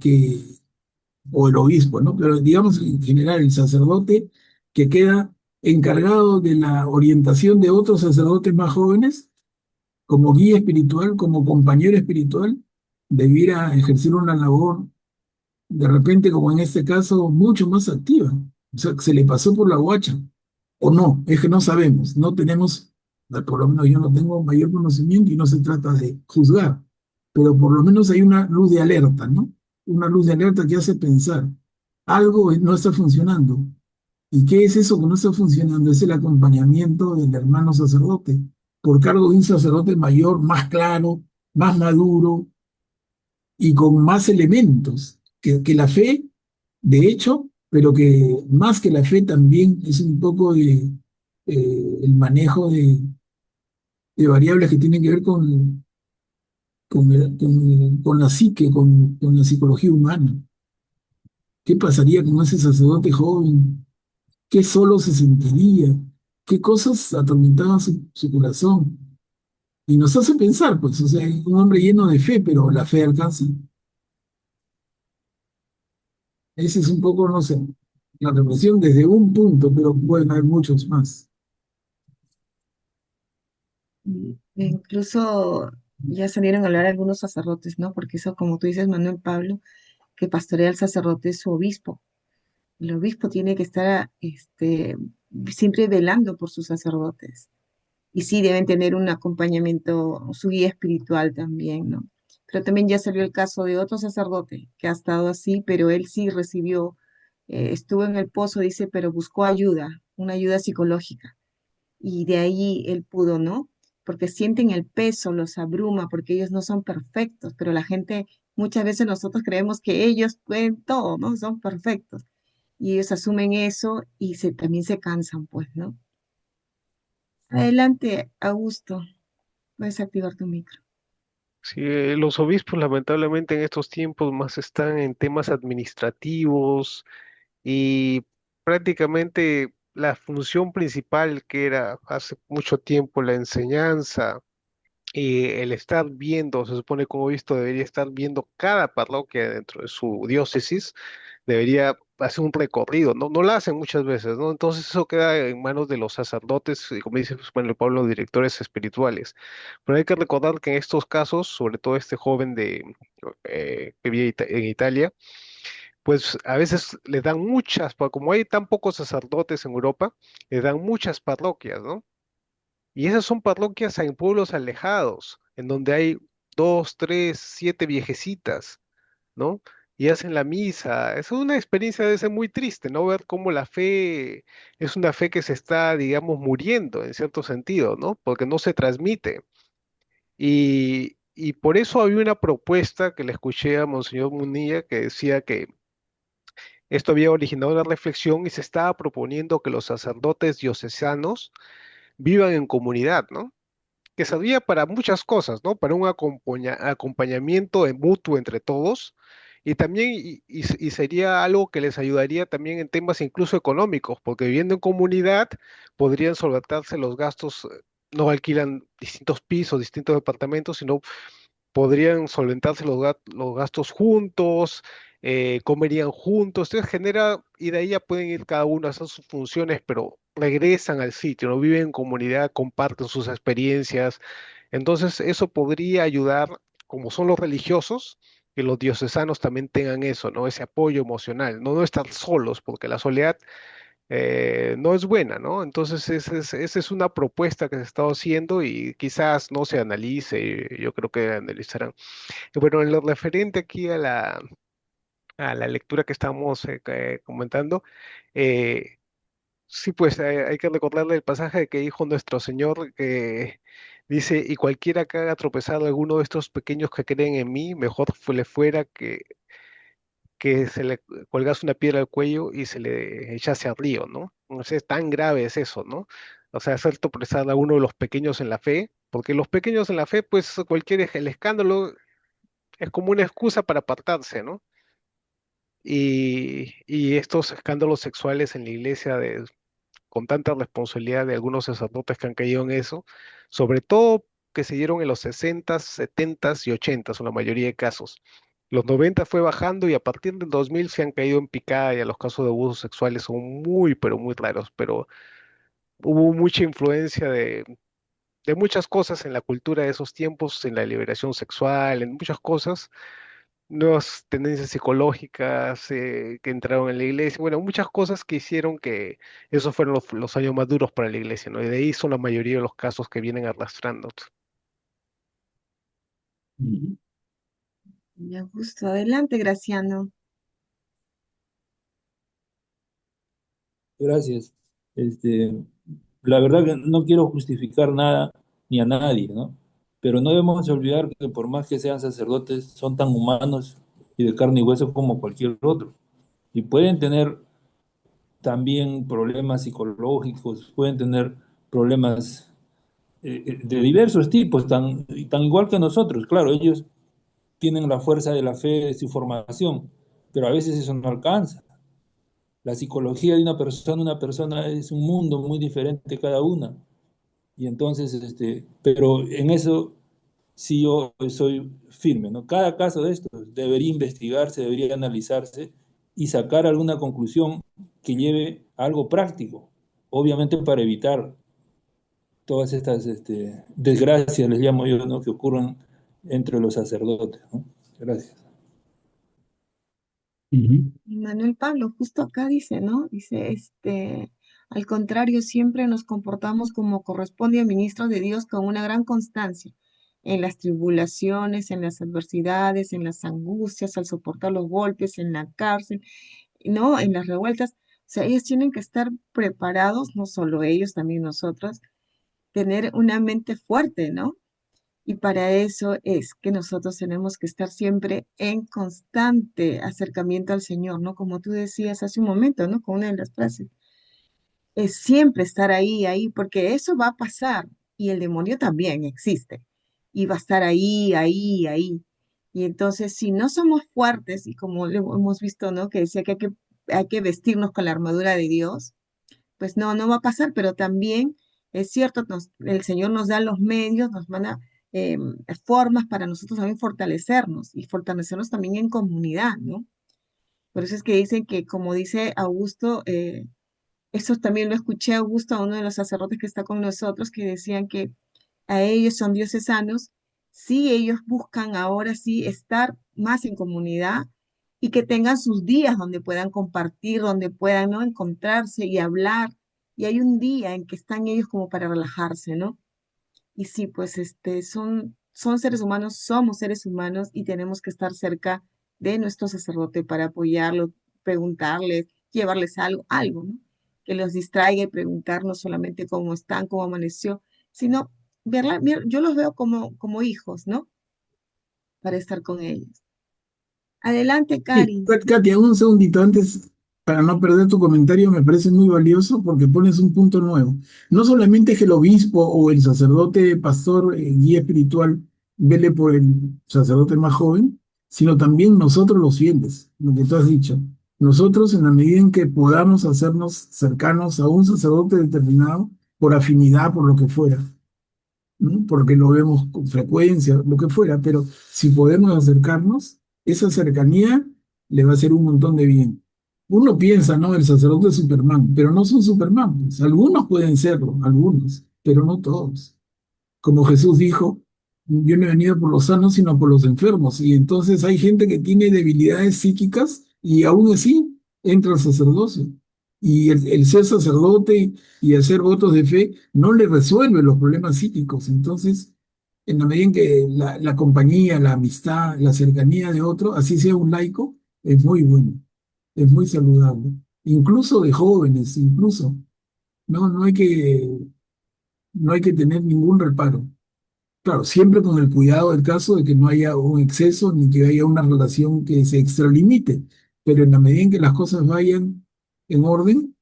[SPEAKER 1] o el obispo, ¿no? Pero digamos en general, el sacerdote que queda encargado de la orientación de otros sacerdotes más jóvenes como guía espiritual, como compañero espiritual, debiera ejercer una labor, de repente, como en este caso, mucho más activa. O sea, se le pasó por la guacha, o no, es que no sabemos, no tenemos, por lo menos yo no tengo mayor conocimiento y no se trata de juzgar, pero por lo menos hay una luz de alerta, ¿no? Una luz de alerta que hace pensar, algo no está funcionando. ¿Y qué es eso que no está funcionando? Es el acompañamiento del hermano sacerdote, por cargo de un sacerdote mayor, más claro, más maduro y con más elementos que la fe, de hecho, pero que más que la fe también es un poco de el manejo de variables que tienen que ver con la psique, con la psicología humana. ¿Qué pasaría con ese sacerdote joven? ¿Qué solo se sentiría? ¿Qué cosas atormentaban su corazón? Y nos hace pensar, pues, o sea, un hombre lleno de fe, pero la fe alcanza. Ese es un poco, no sé, la reflexión desde un punto, pero pueden haber muchos más.
[SPEAKER 2] Incluso ya salieron a hablar algunos sacerdotes, ¿no? Porque eso, como tú dices, Manuel Pablo, que pastorea al sacerdote es su obispo. El obispo tiene que estar siempre velando por sus sacerdotes. Y sí, deben tener un acompañamiento, su guía espiritual también, ¿no? Pero también ya salió el caso de otro sacerdote que ha estado así, pero él sí recibió, estuvo en el pozo, dice, pero buscó ayuda, una ayuda psicológica. Y de ahí él pudo, ¿no? Porque sienten el peso, los abruma, porque ellos no son perfectos, pero la gente, muchas veces nosotros creemos que ellos pueden todo, ¿no? Son perfectos. Y ellos asumen eso y también se cansan, pues, ¿no? Adelante, Augusto, puedes activar tu micro.
[SPEAKER 5] Sí, los obispos lamentablemente en estos tiempos más están en temas administrativos y prácticamente la función principal que era hace mucho tiempo la enseñanza Y el estar viendo, se supone como visto, debería estar viendo cada parroquia dentro de su diócesis, debería hacer un recorrido, ¿no? No lo hacen muchas veces, ¿no? Entonces eso queda en manos de los sacerdotes, y como dice bueno, Pablo, los directores espirituales. Pero hay que recordar que en estos casos, sobre todo este joven que vive en Italia, pues a veces le dan muchas, como hay tan pocos sacerdotes en Europa, le dan muchas parroquias, ¿no? Y esas son parroquias en pueblos alejados, en donde hay dos, tres, siete viejecitas, ¿no? Y hacen la misa. Es una experiencia de ser muy triste, ¿no? Ver cómo la fe es una fe que se está, digamos, muriendo en cierto sentido, ¿no? Porque no se transmite. Y por eso había una propuesta que le escuché a Monseñor Munilla que decía que esto había originado una reflexión y se estaba proponiendo que los sacerdotes diocesanos vivan en comunidad, ¿no? Que servía para muchas cosas, ¿no? Para un acompañamiento mutuo entre todos y también y sería algo que les ayudaría también en temas incluso económicos, porque viviendo en comunidad podrían solventarse los gastos, no alquilan distintos pisos, distintos departamentos, sino podrían solventarse los gastos juntos, comerían juntos, entonces genera, y de ahí ya pueden ir cada uno a hacer sus funciones, pero regresan al sitio, no viven en comunidad, comparten sus experiencias, entonces eso podría ayudar, como son los religiosos, que los diocesanos también tengan eso, ¿no? Ese apoyo emocional, no estar solos, porque la soledad no es buena, ¿no? Entonces, esa es una propuesta que se está haciendo y quizás no se analice, yo creo que analizarán. Y bueno, en lo referente aquí a la lectura que estamos comentando, eh, sí, pues hay que recordarle el pasaje que dijo nuestro Señor, que dice, y cualquiera que haga tropezar a alguno de estos pequeños que creen en mí, mejor le fuera que se le colgase una piedra al cuello y se le echase al río, ¿no? No sé, tan grave es eso, ¿no? O sea, hacer tropezar a uno de los pequeños en la fe, porque los pequeños en la fe, pues el escándalo es como una excusa para apartarse, ¿no? Y estos escándalos sexuales en la iglesia con tanta responsabilidad de algunos sacerdotes que han caído en eso, sobre todo que se dieron en los 60, 70 y 80 en la mayoría de casos. Los 90 fue bajando y a partir del 2000 se han caído en picada y a los casos de abusos sexuales son muy, pero muy raros, pero hubo mucha influencia de muchas cosas en la cultura de esos tiempos, en la liberación sexual, en muchas cosas, nuevas tendencias psicológicas que entraron en la iglesia, bueno, muchas cosas que hicieron que esos fueron los años más duros para la iglesia, ¿no? Y de ahí son la mayoría de los casos que vienen arrastrando.
[SPEAKER 3] Ujú.
[SPEAKER 2] Ya justo, adelante, Graciano.
[SPEAKER 3] Gracias. Este, la verdad que no quiero justificar nada ni a nadie, ¿no? Pero no debemos olvidar que por más que sean sacerdotes, son tan humanos y de carne y hueso como cualquier otro. Y pueden tener también problemas psicológicos, pueden tener problemas de diversos tipos, tan igual que nosotros. Claro, ellos tienen la fuerza de la fe de su formación, pero a veces eso no alcanza. La psicología de una persona es un mundo muy diferente cada una. Y entonces, pero en eso sí yo soy firme, ¿no? Cada caso de estos debería investigarse, debería analizarse y sacar alguna conclusión que lleve a algo práctico, obviamente para evitar todas estas desgracias, les llamo yo, ¿no? Que ocurren entre los sacerdotes, ¿no? Gracias.
[SPEAKER 1] Ujú.
[SPEAKER 2] Manuel Pablo, justo acá dice, ¿no? Dice, al contrario, siempre nos comportamos como corresponde a ministros de Dios con una gran constancia en las tribulaciones, en las adversidades, en las angustias, al soportar los golpes, en la cárcel, ¿no? En las revueltas. O sea, ellos tienen que estar preparados, no solo ellos, también nosotros, tener una mente fuerte, ¿no? Y para eso es que nosotros tenemos que estar siempre en constante acercamiento al Señor, ¿no? Como tú decías hace un momento, ¿no? Con una de las frases, es siempre estar ahí, ahí, porque eso va a pasar y el demonio también existe y va a estar ahí, ahí, ahí. Y entonces, si no somos fuertes, y como lo hemos visto, ¿no? Que decía que hay que vestirnos con la armadura de Dios, pues no, no va a pasar, pero también es cierto, el Señor nos da los medios, nos manda formas para nosotros también fortalecernos y fortalecernos también en comunidad, ¿no? Por eso es que dicen que, como dice Augusto, eso también lo escuché a Augusto, a uno de los sacerdotes que está con nosotros, que decían que a ellos son diocesanos, sí ellos buscan ahora sí estar más en comunidad y que tengan sus días donde puedan compartir, donde puedan, ¿no?, encontrarse y hablar. Y hay un día en que están ellos como para relajarse, ¿no? Y sí, pues son seres humanos, somos seres humanos y tenemos que estar cerca de nuestro sacerdote para apoyarlo, preguntarles, llevarles algo, ¿no? Que los distraiga y preguntar no solamente cómo están, cómo amaneció, sino yo los veo como hijos, ¿no? Para estar con ellos. Adelante,
[SPEAKER 1] Sí,
[SPEAKER 2] Karin.
[SPEAKER 1] Katia, un segundito antes, para no perder tu comentario, me parece muy valioso porque pones un punto nuevo. No solamente es que el obispo o el sacerdote, pastor, guía espiritual, vele por el sacerdote más joven, sino también nosotros los fieles, lo que tú has dicho. Nosotros, en la medida en que podamos hacernos cercanos a un sacerdote determinado, por afinidad, por lo que fuera, ¿no? Porque lo vemos con frecuencia, lo que fuera, pero si podemos acercarnos, esa cercanía le va a hacer un montón de bien. Uno piensa, ¿no? El sacerdote es Superman, pero no son Superman, pues. Algunos pueden serlo, algunos, pero no todos. Como Jesús dijo, yo no he venido por los sanos, sino por los enfermos. Y entonces hay gente que tiene debilidades psíquicas y aún así entra al sacerdocio. Y el ser sacerdote y hacer votos de fe no le resuelve los problemas psíquicos. Entonces, en la medida en que la compañía, la amistad, la cercanía de otro, así sea un laico, es muy bueno, es muy saludable. Incluso de jóvenes, incluso. No hay que tener ningún reparo. Claro, siempre con el cuidado del caso de que no haya un exceso ni que haya una relación que se extralimite, pero en la medida en que las cosas vayan en orden,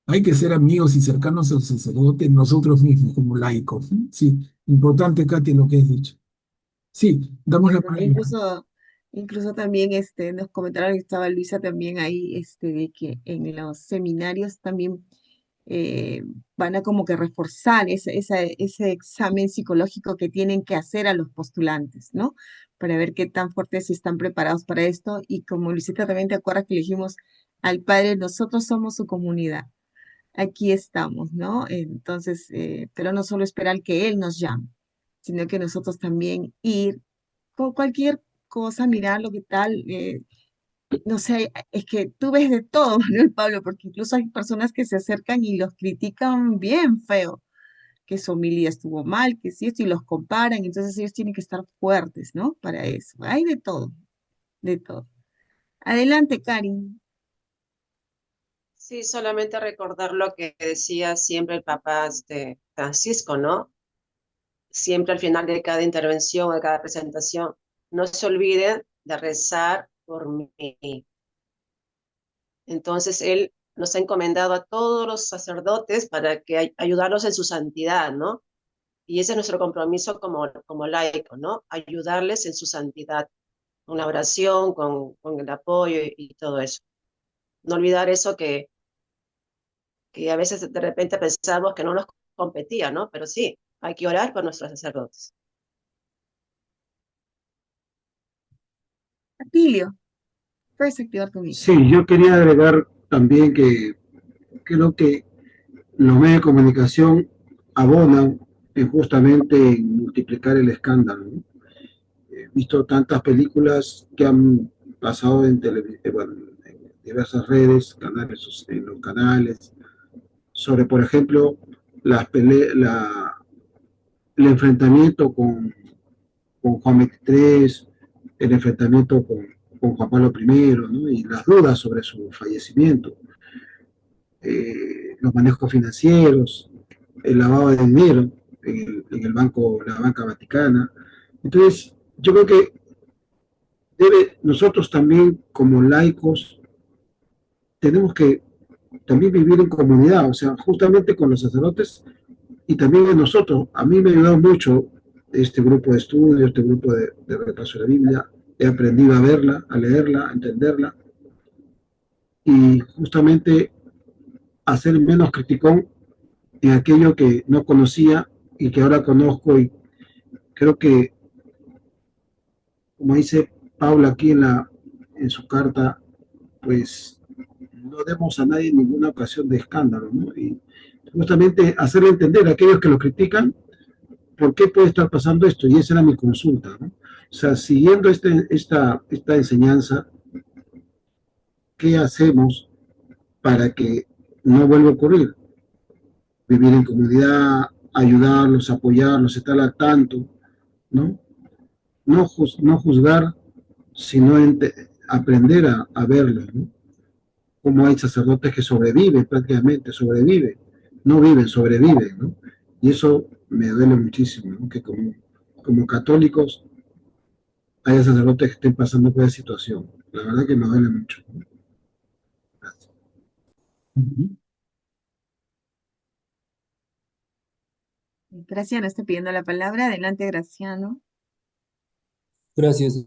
[SPEAKER 1] hay que ser amigos y cercanos al sacerdote nosotros mismos como laicos, ¿no? Sí, importante, Katy, lo que has dicho. Sí, damos la
[SPEAKER 2] Bueno,
[SPEAKER 1] palabra.
[SPEAKER 2] incluso también nos comentaron que estaba Luisa también ahí, de que en los seminarios también van a como que reforzar ese examen psicológico que tienen que hacer a los postulantes, ¿no? Para ver qué tan fuertes están preparados para esto. Y como Luisita también te acuerdas que le dijimos al padre, nosotros somos su comunidad, aquí estamos, ¿no? Entonces, pero no solo esperar que él nos llame, sino que nosotros también ir con cualquier cosa, mirar lo que tal, no sé, es que tú ves de todo, Manuel Pablo, porque incluso hay personas que se acercan y los critican bien feo, que su homilía estuvo mal, que sí, esto, y los comparan, entonces ellos tienen que estar fuertes, ¿no? Para eso. Hay de todo, de todo. Adelante, Karin.
[SPEAKER 9] Sí, solamente recordar lo que decía siempre el Papa Francisco, ¿no? Siempre al final de cada intervención, de cada presentación, no se olviden de rezar por mí. Entonces, él nos ha encomendado a todos los sacerdotes para que ayudarlos en su santidad, ¿no? Y ese es nuestro compromiso como laicos, ¿no? Ayudarles en su santidad, con la oración, con el apoyo y todo eso. No olvidar eso que a veces de repente pensamos que no nos competía, ¿no? Pero sí, hay que orar por nuestros sacerdotes.
[SPEAKER 2] Atilio, puedes activar tu micro.
[SPEAKER 8] Sí, yo quería agregar también que creo que los medios de comunicación abonan justamente en multiplicar el escándalo, ¿no? He visto tantas películas que han pasado bueno, en diversas redes, en los canales, sobre, por ejemplo, el enfrentamiento con Juan XXIII, el enfrentamiento con Juan Pablo I, ¿no? Y las dudas sobre su fallecimiento, los manejos financieros, el lavado de dinero en el banco, la banca vaticana. Entonces, yo creo que nosotros también como laicos tenemos que también vivir en comunidad, o sea, justamente con los sacerdotes y también en nosotros. A mí me ha ayudado mucho este grupo de estudio, este grupo de repaso de la Biblia. He aprendido a verla, a leerla, a entenderla y justamente a ser menos criticón en aquello que no conocía y que ahora conozco y Creo que, como dice Paula aquí en su carta, pues no demos a nadie ninguna ocasión de escándalo, ¿no? Y justamente hacerle entender a aquellos que lo critican por qué puede estar pasando esto, y esa era mi consulta, ¿no? O sea, siguiendo esta enseñanza, ¿qué hacemos para que no vuelva a ocurrir? Vivir en comunidad, ayudarlos, apoyarlos, estar al tanto, ¿no? No juzgar, sino aprender a verlos, ¿no? Como hay sacerdotes que sobreviven, prácticamente sobreviven, no viven, sobreviven, ¿no? Y eso me duele muchísimo, ¿no? Que como católicos haya sacerdotes que estén pasando por esa situación. La verdad que me duele mucho, ¿no? Gracias.
[SPEAKER 2] Graciano está pidiendo la palabra. Adelante, Graciano.
[SPEAKER 3] Gracias.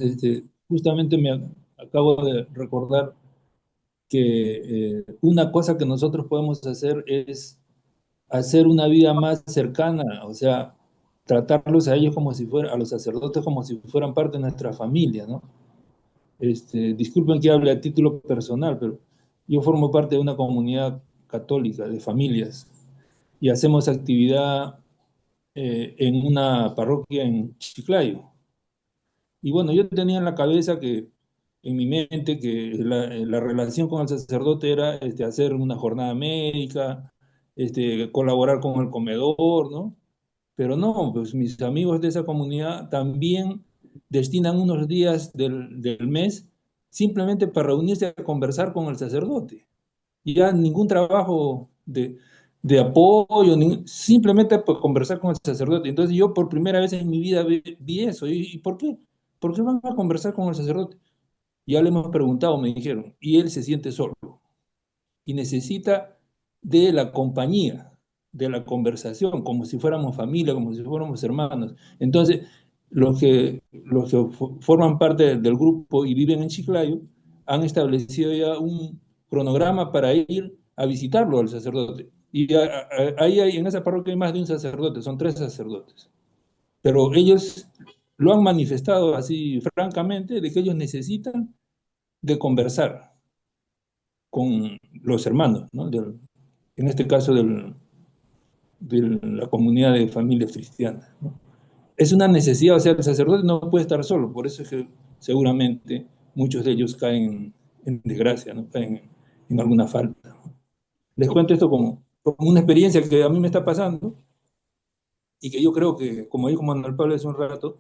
[SPEAKER 3] Justamente acabo de recordar que una cosa que nosotros podemos hacer es hacer una vida más cercana, o sea, tratarlos a ellos como si fueran, a los sacerdotes como si fueran parte de nuestra familia, ¿no? Disculpen que hable a título personal, pero yo formo parte de una comunidad católica de familias y hacemos actividad en una parroquia en Chiclayo. Y bueno, yo tenía en la cabeza que, en mi mente, que la relación con el sacerdote era hacer una jornada médica, colaborar con el comedor, ¿no? Pero no, pues mis amigos de esa comunidad también destinan unos días del mes simplemente para reunirse a conversar con el sacerdote. Y ya ningún trabajo de apoyo, simplemente pues, conversar con el sacerdote. Entonces yo por primera vez en mi vida vi eso. ¿Y por qué? ¿Por qué van a conversar con el sacerdote? Ya le hemos preguntado, me dijeron, y él se siente solo y necesita de la compañía, de la conversación, como si fuéramos familia, como si fuéramos hermanos. Entonces, los que forman parte del grupo y viven en Chiclayo han establecido ya un cronograma para ir a visitarlo al sacerdote. Y ahí en esa parroquia hay más de un sacerdote, son 3 sacerdotes. Pero ellos lo han manifestado así francamente de que ellos necesitan de conversar con los hermanos, ¿no? En este caso de la comunidad de familias cristianas, ¿no? Es una necesidad, o sea, el sacerdote no puede estar solo, por eso es que seguramente muchos de ellos caen en desgracia, ¿no? Caen en alguna falta, ¿no? Les cuento esto como una experiencia que a mí me está pasando y que yo creo que, como dijo Manuel Pablo hace un rato,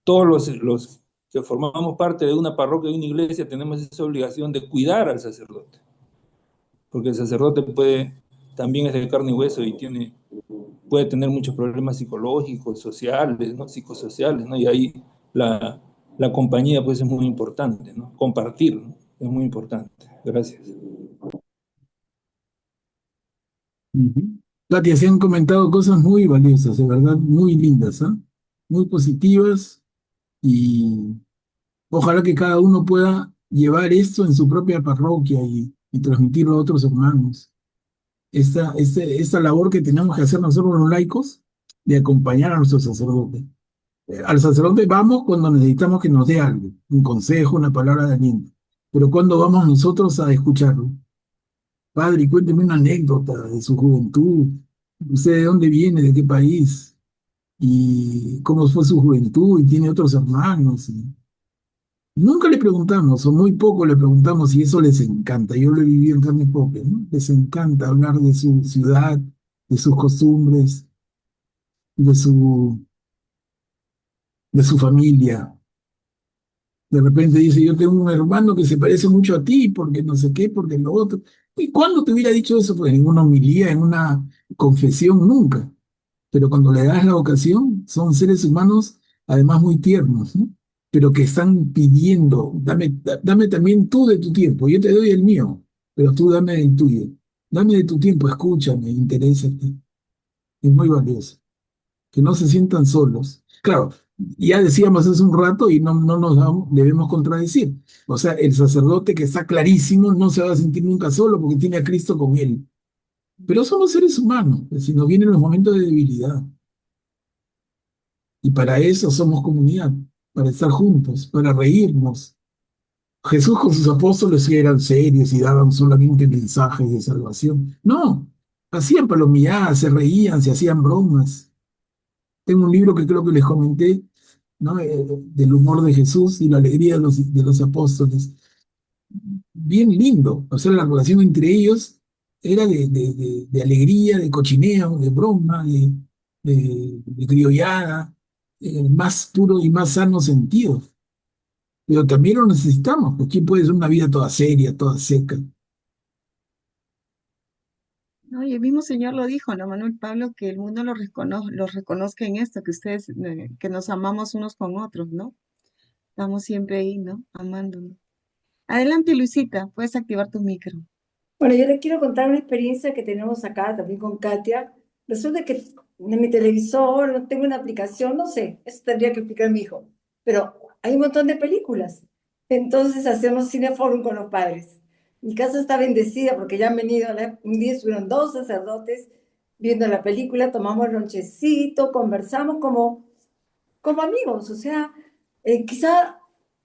[SPEAKER 3] todos los que formamos parte de una parroquia, de una iglesia, tenemos esa obligación de cuidar al sacerdote, porque el sacerdote también es de carne y hueso y puede tener muchos problemas psicológicos, sociales, ¿no? Psicosociales, ¿no? Y ahí la compañía pues es muy importante, ¿no? Compartir, ¿no? Es muy importante. Gracias.
[SPEAKER 1] Katia, se han comentado cosas muy valiosas, de verdad, muy lindas, ¿ah? Muy positivas, y ojalá que cada uno pueda llevar esto en su propia parroquia y transmitirlo a otros hermanos. Esta labor que tenemos que hacer nosotros los laicos de acompañar a nuestro sacerdote. Al sacerdote vamos cuando necesitamos que nos dé algo, un consejo, una palabra de aliento. Pero cuando vamos nosotros a escucharlo, padre, cuénteme una anécdota de su juventud, usted de dónde viene, de qué país, y cómo fue su juventud, y tiene otros hermanos. Nunca le preguntamos, o muy poco le preguntamos, y eso les encanta. Yo lo he vivido en carne propia, ¿no? Les encanta hablar de su ciudad, de sus costumbres, de su familia. De repente dice, yo tengo un hermano que se parece mucho a ti, porque no sé qué, porque lo otro. ¿Y cuándo te hubiera dicho eso? Pues en una homilía, en una confesión, nunca. Pero cuando le das la ocasión, son seres humanos, además muy tiernos, ¿no? Pero que están pidiendo, dame también tú de tu tiempo, yo te doy el mío, pero tú dame el tuyo. Dame de tu tiempo, escúchame, interésate. Es muy valioso. Que no se sientan solos. Claro, ya decíamos hace un rato y no nos debemos contradecir. O sea, el sacerdote que está clarísimo no se va a sentir nunca solo porque tiene a Cristo con él. Pero somos seres humanos, pues, si nos vienen los momentos de debilidad. Y para eso somos comunidad, para estar juntos, para reírnos. Jesús con sus apóstoles sí eran serios y daban solamente mensajes de salvación. No, hacían palomilladas, se reían, se hacían bromas. Tengo un libro que creo que les comenté, ¿no? Del humor de Jesús y la alegría de los apóstoles. Bien lindo. O sea, la relación entre ellos era de alegría, de cochineo, de broma, de criollada, en el más puro y más sano sentido. Pero también lo necesitamos, porque ¿quién puede ser una vida toda seria, toda seca?
[SPEAKER 2] No, y el mismo Señor lo dijo, ¿no, Manuel Pablo? Que el mundo los reconozca en esto, que ustedes, que nos amamos unos con otros, ¿no? Estamos siempre ahí, ¿no? Amándonos. Adelante, Luisita, puedes activar tu micro.
[SPEAKER 4] Bueno, yo les quiero contar una experiencia que tenemos acá también con Katia. Resulta que en mi televisor no tengo una aplicación, no sé, eso tendría que explicar mi hijo, pero hay un montón de películas. Entonces hacemos cineforum con los padres. Mi casa está bendecida porque ya han venido, un día estuvieron dos sacerdotes viendo la película, tomamos lonchecito, conversamos como amigos, o sea, quizá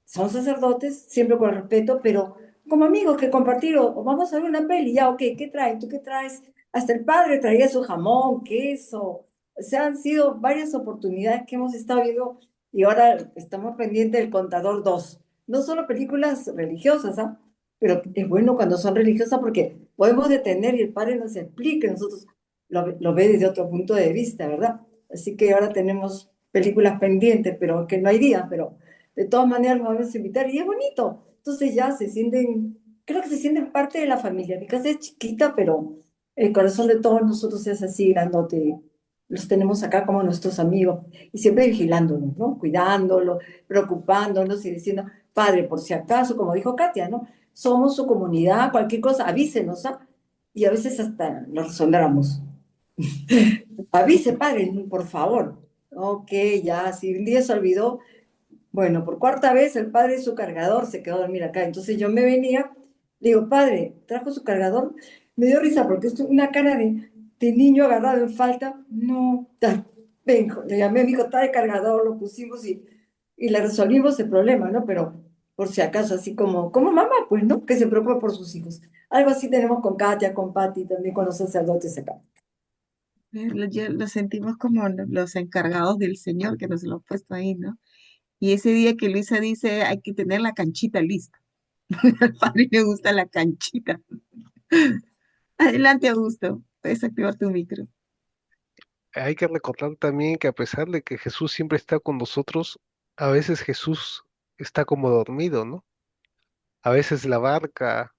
[SPEAKER 4] son sacerdotes, siempre con respeto, pero como amigos que compartir, o vamos a ver una peli, ya, ok, ¿qué traes? ¿Tú qué traes? Hasta el padre traía su jamón, queso, o sea, han sido varias oportunidades que hemos estado viendo y ahora estamos pendientes del Contador 2. No solo películas religiosas, ¿ah? Pero es bueno cuando son religiosas porque podemos detener y el padre nos explique, nosotros lo ve desde otro punto de vista, ¿verdad? Así que ahora tenemos películas pendientes, pero que no hay día, pero de todas maneras los vamos a invitar y es bonito. Entonces ya se sienten, creo que se sienten parte de la familia. Mi casa es chiquita, pero el corazón de todos nosotros es así grandote. Los tenemos acá como nuestros amigos y siempre vigilándonos, ¿no? Cuidándolos, preocupándonos y diciendo, padre, por si acaso, como dijo Katia, ¿no? Somos su comunidad, cualquier cosa, avísenos, ¿ah? Y a veces hasta lo resolvamos. Avise, padre, por favor. Ok, ya, si un día se olvidó, bueno, por cuarta vez el padre y su cargador se quedó a dormir acá. Entonces yo me venía, le digo, padre, ¿trajo su cargador? Me dio risa porque es una cara de niño agarrado en falta. No, vengo, le llamé, me dijo, trae cargador, lo pusimos y le resolvimos el problema, ¿no? Pero por si acaso, así como mamá, pues, ¿no? Que se preocupa por sus hijos. Algo así tenemos con Katia, con Patti, también con los sacerdotes acá.
[SPEAKER 2] Lo sentimos como los encargados del Señor que nos lo ha puesto ahí, ¿no? Y ese día que Luisa dice, hay que tener la canchita lista. Al padre le gusta la canchita. Adelante, Augusto. Puedes activar tu micro.
[SPEAKER 5] Hay que recordar también que a pesar de que Jesús siempre está con nosotros, a veces Jesús está como dormido, ¿no? A veces la barca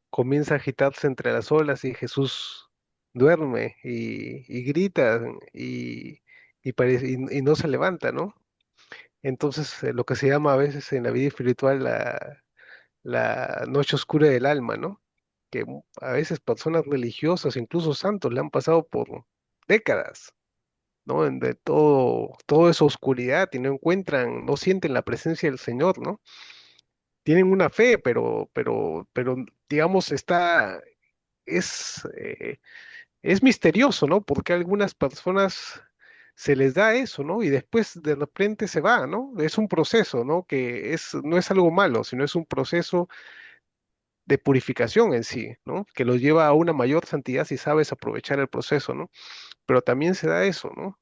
[SPEAKER 5] comienza a agitarse entre las olas y Jesús duerme y grita y no se levanta, ¿no? Entonces, lo que se llama a veces en la vida espiritual la noche oscura del alma, ¿no? Que a veces personas religiosas, incluso santos, le han pasado por décadas, ¿no? De toda esa oscuridad y no encuentran, no sienten la presencia del Señor, ¿no? Tienen una fe, pero digamos, es, eh, es misterioso, ¿no? Porque a algunas personas se les da eso, ¿no? Y después de repente se va, ¿no? Es un proceso, ¿no? No es algo malo, sino es un proceso de purificación en sí, ¿no? Que los lleva a una mayor santidad si sabes aprovechar el proceso, ¿no? Pero también se da eso, ¿no?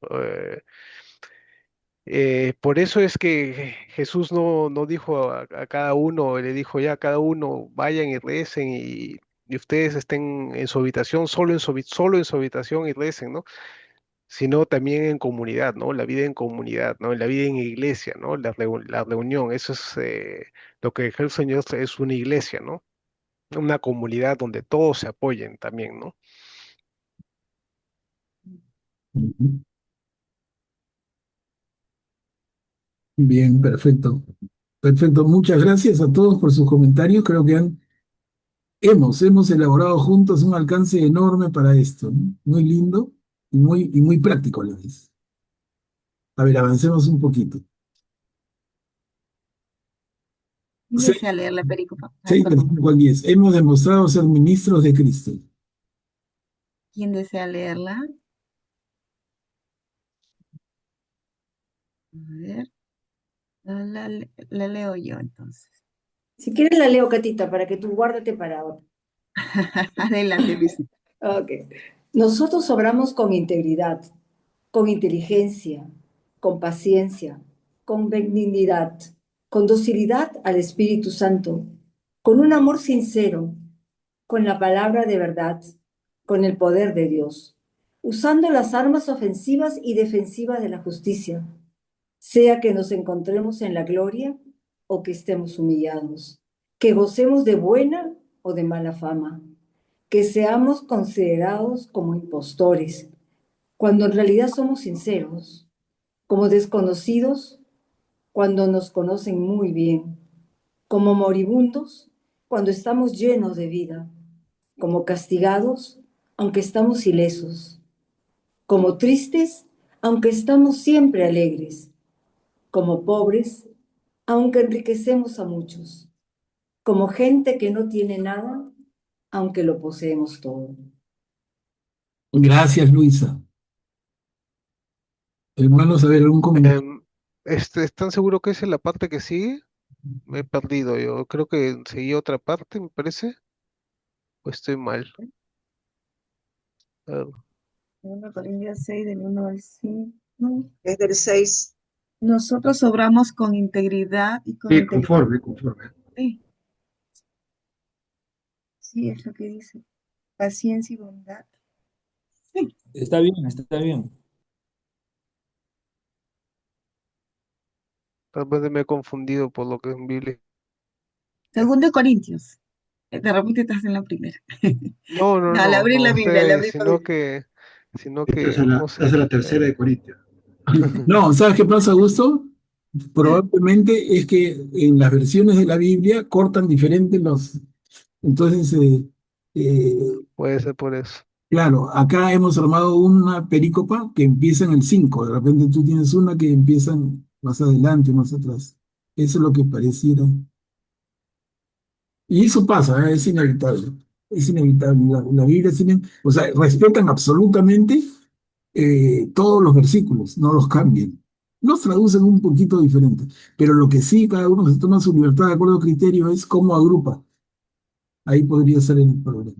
[SPEAKER 5] Por eso es que Jesús no dijo a cada uno, le dijo ya a cada uno, vayan y recen y ustedes estén en su habitación, solo en su habitación y recen, ¿no? Sino también en comunidad, ¿no? La vida en comunidad, ¿no? La vida en iglesia, ¿no? La reunión, eso es lo que el Señor es una iglesia, ¿no? Una comunidad donde todos se apoyen también, ¿no?
[SPEAKER 1] Bien, perfecto. Perfecto. Muchas gracias a todos por sus comentarios. Creo que hemos elaborado juntos un alcance enorme para esto, ¿no? Muy lindo y muy práctico a la vez. A ver, avancemos un poquito.
[SPEAKER 2] ¿Quién desea leer la pericopa? Ah,
[SPEAKER 1] 6
[SPEAKER 2] perdón.
[SPEAKER 1] versículo 10. Hemos demostrado ser ministros de Cristo.
[SPEAKER 2] ¿Quién desea leerla? ver, la leo yo entonces.
[SPEAKER 4] Si quieres la leo, Catita, para que tú guárdate para ahora.
[SPEAKER 2] Adelante, Luis.
[SPEAKER 4] Ok. Nosotros obramos con integridad, con inteligencia, con paciencia, con benignidad, con docilidad al Espíritu Santo, con un amor sincero, con la palabra de verdad, con el poder de Dios, usando las armas ofensivas y defensivas de la justicia, sea que nos encontremos en la gloria o que estemos humillados, que gocemos de buena o de mala fama, que seamos considerados como impostores, cuando en realidad somos sinceros, como desconocidos, cuando nos conocen muy bien, como moribundos, cuando estamos llenos de vida, como castigados, aunque estamos ilesos, como tristes, aunque estamos siempre alegres, como pobres, aunque enriquecemos a muchos, como gente que no tiene nada, aunque lo poseemos todo.
[SPEAKER 1] Gracias, Luisa. Hermanos, a ver, algún comentario.
[SPEAKER 5] ¿Están seguros que esa es la parte que sigue? Me he perdido yo. Creo que seguía otra parte, me parece. ¿O estoy mal? A ver,
[SPEAKER 2] 1 Corintios 6, del 1 al 5.
[SPEAKER 9] Es del 6.
[SPEAKER 2] Nosotros obramos con integridad y con
[SPEAKER 8] Sí,
[SPEAKER 2] integridad.
[SPEAKER 8] conforme.
[SPEAKER 2] Sí, sí, es lo que dice. Paciencia y bondad. Sí.
[SPEAKER 3] Está bien, está bien.
[SPEAKER 5] tal vez me he confundido por lo que en Biblia.
[SPEAKER 2] 2 Corintios. De repente estás en la primera.
[SPEAKER 5] No, no,
[SPEAKER 2] No, al
[SPEAKER 5] no,
[SPEAKER 2] abrir
[SPEAKER 5] no,
[SPEAKER 2] la Biblia, al abrir la
[SPEAKER 5] sino
[SPEAKER 8] Esta
[SPEAKER 5] que, no
[SPEAKER 8] es
[SPEAKER 5] sé.
[SPEAKER 8] la tercera de Corintios.
[SPEAKER 1] No, ¿sabes qué pasa, Augusto? Probablemente es que en las versiones de la Biblia cortan diferente los... Entonces, eh,
[SPEAKER 5] Puede ser por eso.
[SPEAKER 1] claro, acá hemos armado una perícopa que empieza en el 5. De repente tú tienes una que empieza más adelante, más atrás. Eso es lo que pareciera. Y eso pasa, es inevitable. Es inevitable. La Biblia tiene, o sea, respetan absolutamente todos los versículos, no los cambian. Los traducen un poquito diferente, pero lo que sí, cada uno se toma su libertad de acuerdo a criterio es cómo agrupa. Ahí podría ser el problema.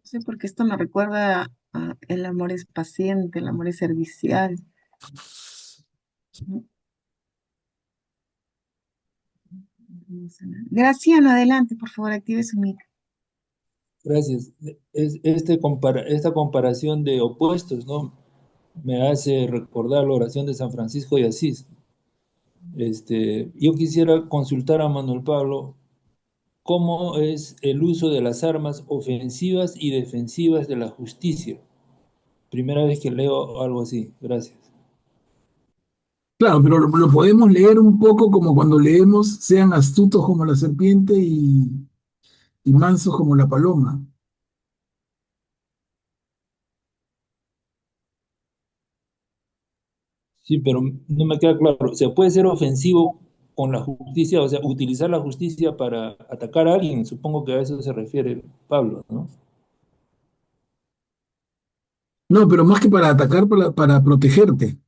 [SPEAKER 2] Sí, porque esto me recuerda a el amor es paciente, el amor es servicial. Graciano, adelante, por favor, active su mic.
[SPEAKER 3] Gracias. Esta comparación de opuestos, ¿no? Me hace recordar la oración de San Francisco de Asís. Yo quisiera consultar a Manuel Pablo cómo es el uso de las armas ofensivas y defensivas de la justicia. Primera vez que leo algo así. Gracias.
[SPEAKER 1] Claro, pero lo podemos leer un poco como cuando leemos, sean astutos como la serpiente y mansos como la paloma.
[SPEAKER 3] Sí, pero no me queda claro. ¿Se puede ser ofensivo con la justicia? O sea, utilizar la justicia para atacar a alguien. Supongo que a eso se refiere Pablo, ¿no?
[SPEAKER 1] No, pero más que para atacar, para protegerte.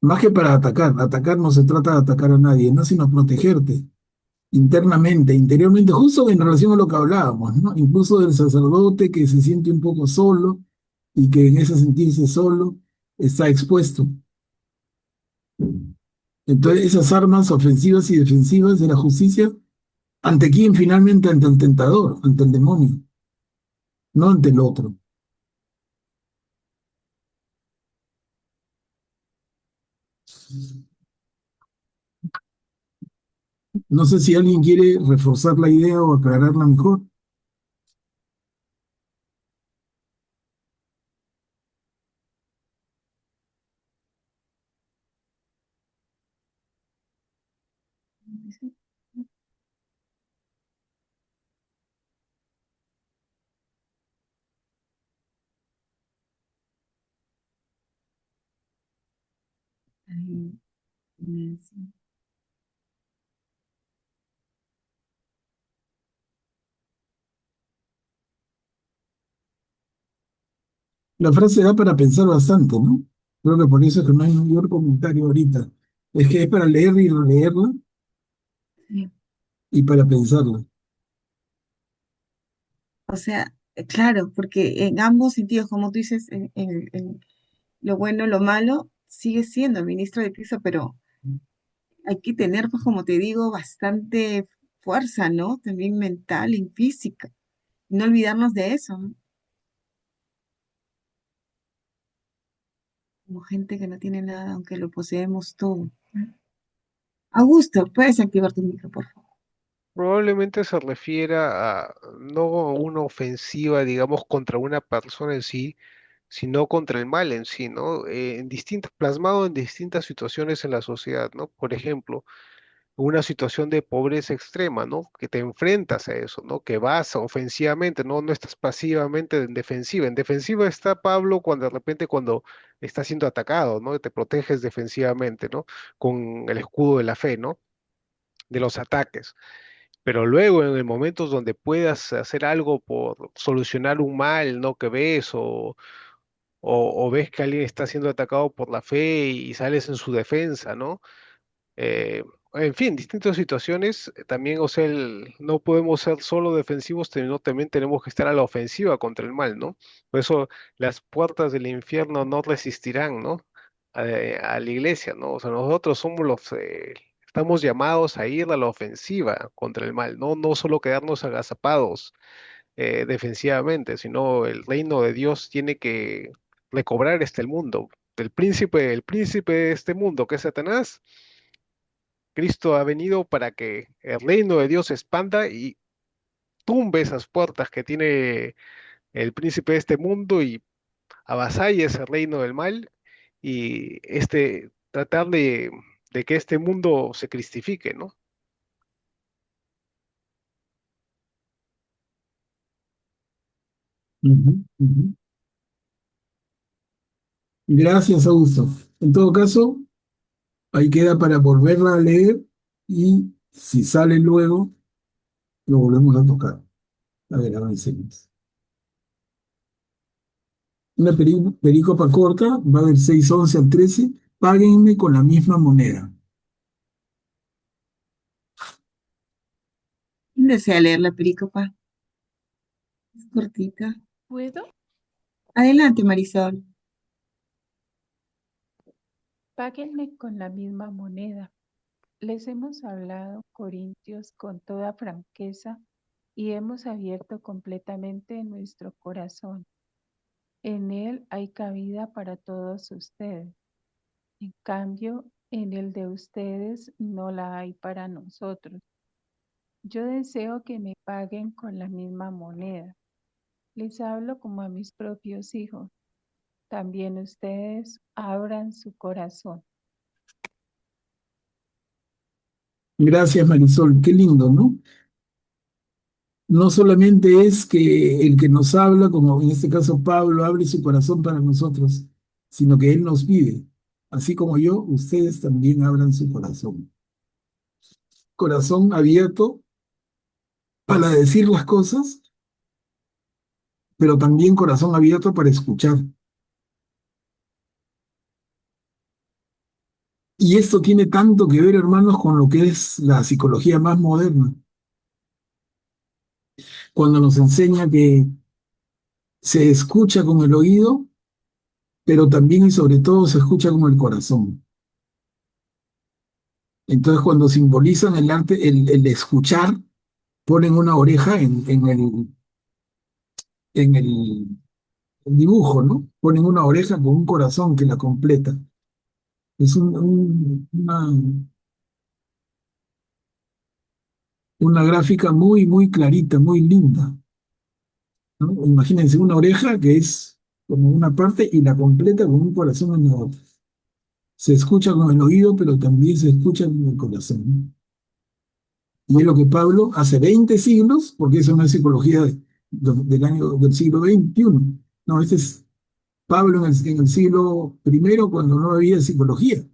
[SPEAKER 1] Más que para atacar. Atacar no se trata de atacar a nadie, no, sino protegerte internamente, interiormente, justo en relación a lo que hablábamos, ¿no? Incluso del sacerdote que se siente un poco solo y que en ese sentirse solo está expuesto. Entonces, esas armas ofensivas y defensivas de la justicia, ¿ante quién finalmente? Ante el tentador, ante el demonio, no ante el otro. No sé si alguien quiere reforzar la idea o aclararla mejor. La frase da para pensar bastante, ¿no? Creo que por eso es que no hay mayor comentario ahorita. Es que es para leer y releerla
[SPEAKER 2] Sí.
[SPEAKER 1] y para pensarla.
[SPEAKER 2] O sea, claro, porque en ambos sentidos, como tú dices, en lo bueno, lo malo, sigue siendo el ministro de Cristo, pero hay que tener, pues como te digo, bastante fuerza, ¿no? También mental y física. No olvidarnos de eso, ¿no? Como gente que no tiene nada, aunque lo poseemos todo. Augusto, puedes activar tu micro, por favor.
[SPEAKER 5] Probablemente se refiera a no una ofensiva, digamos, contra una persona en sí, sino contra el mal en sí, ¿no? Plasmado en distintas situaciones en la sociedad, ¿no? Por ejemplo, una situación de pobreza extrema, ¿no? Que te enfrentas a eso, ¿no? Que vas ofensivamente, ¿no? No estás pasivamente en defensiva. En defensiva está Pablo cuando de repente cuando está siendo atacado, ¿no? Te proteges defensivamente, ¿no? Con el escudo de la fe, ¿no? De los ataques. Pero luego en el momentos donde puedas hacer algo por solucionar un mal, ¿no? Que ves o ves que alguien está siendo atacado por la fe y sales en su defensa, ¿no? eh, en fin, distintas situaciones, también, o sea, no podemos ser solo defensivos, sino también tenemos que estar a la ofensiva contra el mal, ¿no? Por eso las puertas del infierno no resistirán, ¿no? A la iglesia, ¿no? O sea, nosotros somos estamos llamados a ir a la ofensiva contra el mal, ¿no? No solo quedarnos agazapados defensivamente, sino el reino de Dios tiene que recobrar el mundo. El príncipe de este mundo, que es Satanás. Cristo ha venido para que el reino de Dios se expanda y tumbe esas puertas que tiene el príncipe de este mundo y avasalle ese reino del mal y tratar de que este mundo se cristifique, ¿no?
[SPEAKER 1] Ujú, ujú. Gracias, Augusto. En todo caso, ahí queda para volverla a leer y si sale luego, lo volvemos a tocar. A ver, avancemos. Una perícopa corta, va del 6:11 al 13. Páguenme con la misma moneda.
[SPEAKER 2] ¿Quién desea leer la pericopa? Es cortita.
[SPEAKER 10] ¿Puedo?
[SPEAKER 2] Adelante, Marisol.
[SPEAKER 10] Páguenme con la misma moneda. Les hemos hablado, Corintios, con toda franqueza y hemos abierto completamente nuestro corazón. En él hay cabida para todos ustedes. En cambio, en el de ustedes no la hay para nosotros. Yo deseo que me paguen con la misma moneda. Les hablo como a mis propios hijos. También ustedes abran su corazón.
[SPEAKER 1] Gracias, Marisol. Qué lindo, ¿no? No solamente es que el que nos habla, como en este caso Pablo, abre su corazón para nosotros, sino que Él nos pide, así como yo, ustedes también abran su corazón. Corazón abierto para decir las cosas, pero también corazón abierto para escuchar. Y esto tiene tanto que ver, hermanos, con lo que es la psicología más moderna, cuando nos enseña que se escucha con el oído, pero también y sobre todo se escucha con el corazón. Entonces, cuando simbolizan el arte, el escuchar, ponen una oreja en el dibujo, ¿no? Ponen una oreja con un corazón que la completa. Es una gráfica muy, muy clarita, muy linda, ¿no? Imagínense una oreja que es como una parte y la completa con un corazón en la otra. Se escucha con el oído, pero también se escucha con el corazón. Y es lo que Pablo hace 20 siglos, porque eso no es psicología del siglo XXI. No, este es Pablo en el siglo primero, cuando no había psicología,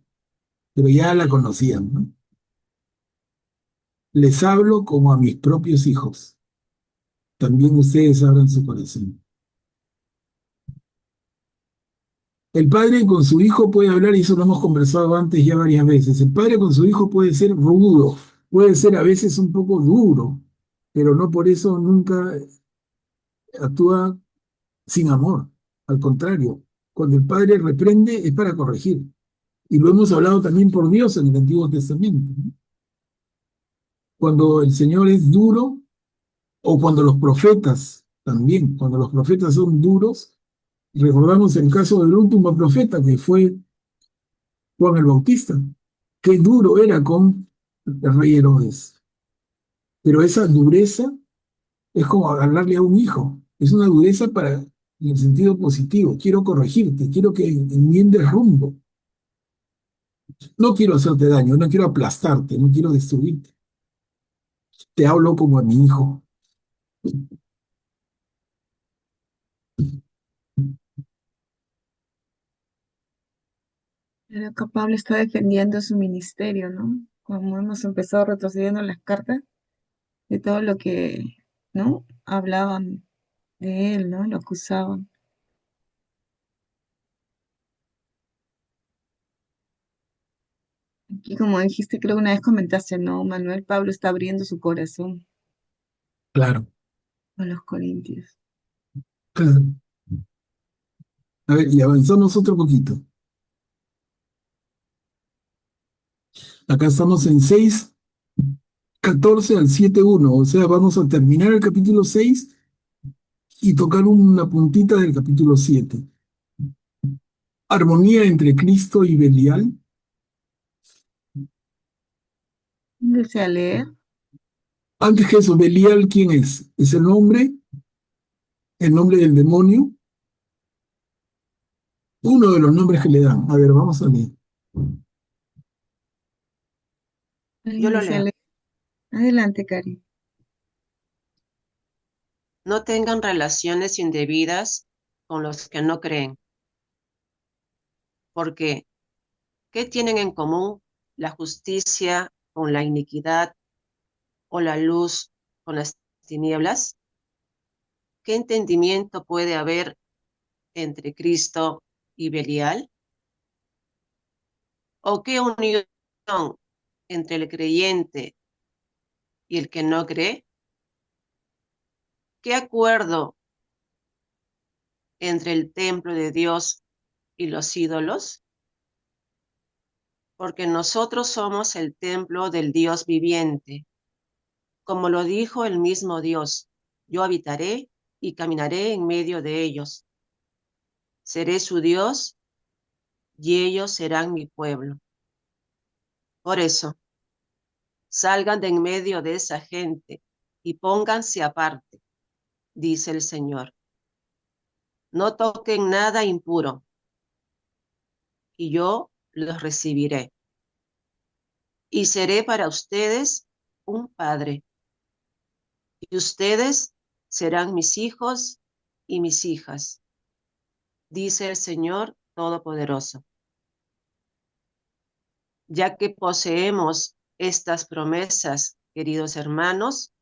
[SPEAKER 1] pero ya la conocían, ¿no? Les hablo como a mis propios hijos. También ustedes abran su corazón. El padre con su hijo puede hablar, y eso lo hemos conversado antes ya varias veces. El padre con su hijo puede ser rudo, puede ser a veces un poco duro, pero no por eso nunca actúa sin amor. Al contrario, cuando el padre reprende es para corregir. Y lo hemos hablado también por Dios en el Antiguo Testamento, ¿no? Cuando el Señor es duro, o cuando los profetas también, cuando los profetas son duros, recordamos el caso del último profeta que fue Juan el Bautista. Qué duro era con el rey Herodes. Pero esa dureza es como hablarle a un hijo. Es una dureza para, en el sentido positivo. Quiero corregirte, quiero que enmiendes rumbo. No quiero hacerte daño, no quiero aplastarte, no quiero destruirte. Te hablo como a mi hijo.
[SPEAKER 2] Pero acá Pablo está defendiendo su ministerio, ¿no? Como hemos empezado retrocediendo en las cartas, de todo lo que, ¿no? Hablaban de él, ¿no? Lo acusaban. Aquí, como dijiste, creo que una vez comentaste, ¿no, Manuel? Pablo está abriendo su corazón
[SPEAKER 1] Claro,
[SPEAKER 2] a los corintios.
[SPEAKER 1] claro. A ver, y avanzamos otro poquito. Acá estamos en 6:14 al 7:1, o sea, vamos a terminar el capítulo 6 y tocar una puntita del capítulo 7. Armonía entre Cristo y Belial.
[SPEAKER 2] Desea leer.
[SPEAKER 1] Antes que eso, Belial, ¿quién es? ¿Es el nombre del demonio? Uno de los nombres que le dan. A ver, vamos a leer.
[SPEAKER 9] Yo
[SPEAKER 2] ¿Alguien
[SPEAKER 9] lo
[SPEAKER 2] desea
[SPEAKER 9] leo.
[SPEAKER 2] leer? Adelante, Cari.
[SPEAKER 9] No tengan relaciones indebidas con los que no creen, porque ¿qué tienen en común la justicia con la iniquidad o la luz con las tinieblas? ¿Qué entendimiento puede haber entre Cristo y Belial? ¿O qué unión entre el creyente y el que no cree? ¿Qué acuerdo entre el templo de Dios y los ídolos? Porque nosotros somos el templo del Dios viviente. Como lo dijo el mismo Dios, yo habitaré y caminaré en medio de ellos. Seré su Dios y ellos serán mi pueblo. Por eso, salgan de en medio de esa gente y pónganse aparte, dice el Señor. No toquen nada impuro, y yo los recibiré. Y seré para ustedes un padre, y ustedes serán mis hijos y mis hijas, dice el Señor Todopoderoso. Ya que poseemos estas promesas, queridos hermanos,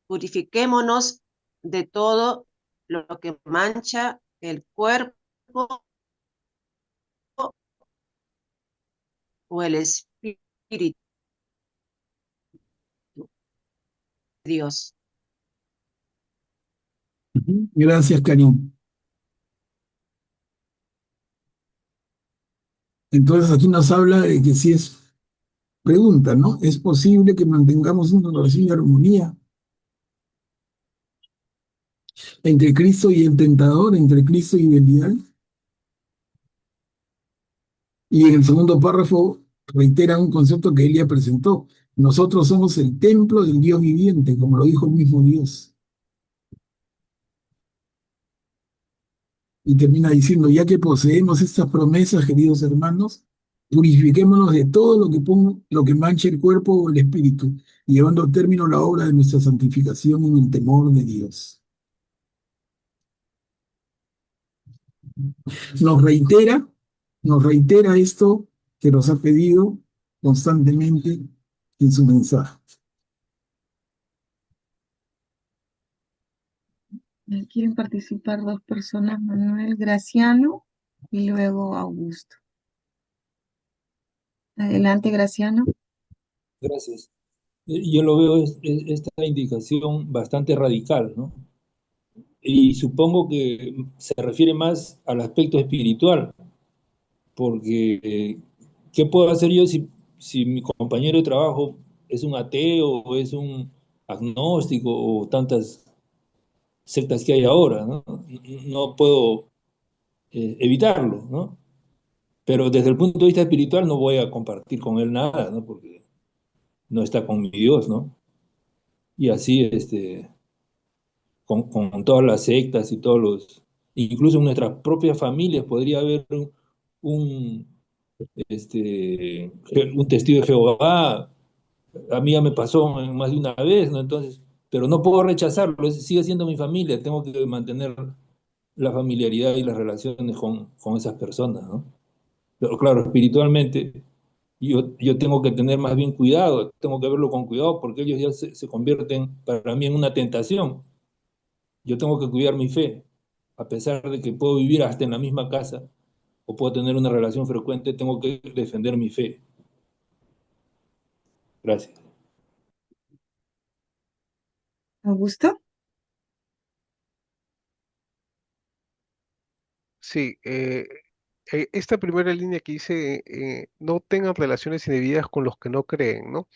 [SPEAKER 9] purifiquémonos de todo lo que mancha el cuerpo o el espíritu de Dios.
[SPEAKER 1] Gracias, Karim. Entonces aquí nos habla de que si es pregunta, ¿no? ¿Es posible que mantengamos una relación de armonía entre Cristo y el tentador, entre Cristo y Belial? Y en el segundo párrafo reitera un concepto que él ya presentó. Nosotros somos el templo del Dios viviente, como lo dijo el mismo Dios. Y termina diciendo, ya que poseemos estas promesas, queridos hermanos, purifiquémonos de todo lo que manche el cuerpo o el espíritu, llevando a término la obra de nuestra santificación en el temor de Dios. Nos reitera, nos reitera esto que nos ha pedido constantemente en su mensaje.
[SPEAKER 2] Quieren participar dos personas, Manuel Graciano y luego Augusto. Adelante, Graciano.
[SPEAKER 3] Gracias. Yo lo veo esta indicación bastante radical, ¿no? Y supongo que se refiere más al aspecto espiritual, porque ¿qué puedo hacer yo si mi compañero de trabajo es un ateo o es un agnóstico o tantas sectas que hay ahora, ¿no? No puedo evitarlo, ¿no? Pero desde el punto de vista espiritual no voy a compartir con él nada, ¿no? Porque no está con mi Dios, ¿no? Y así, con todas las sectas y todos incluso en nuestras propias familias podría haber un, un testigo de Jehová. A mí ya me pasó más de una vez, ¿no? Entonces, pero no puedo rechazarlo, sigue siendo mi familia, tengo que mantener la familiaridad y las relaciones con esas personas, ¿no? Pero claro, espiritualmente yo tengo que tener más bien cuidado, tengo que verlo con cuidado porque ellos ya se convierten para mí en una tentación. Yo tengo que cuidar mi fe, a pesar de que puedo vivir hasta en la misma casa o puedo tener una relación frecuente, tengo que defender mi fe. Gracias.
[SPEAKER 2] Augusto.
[SPEAKER 5] Sí, esta primera línea que dice, no tengan relaciones indebidas con los que no creen, ¿no?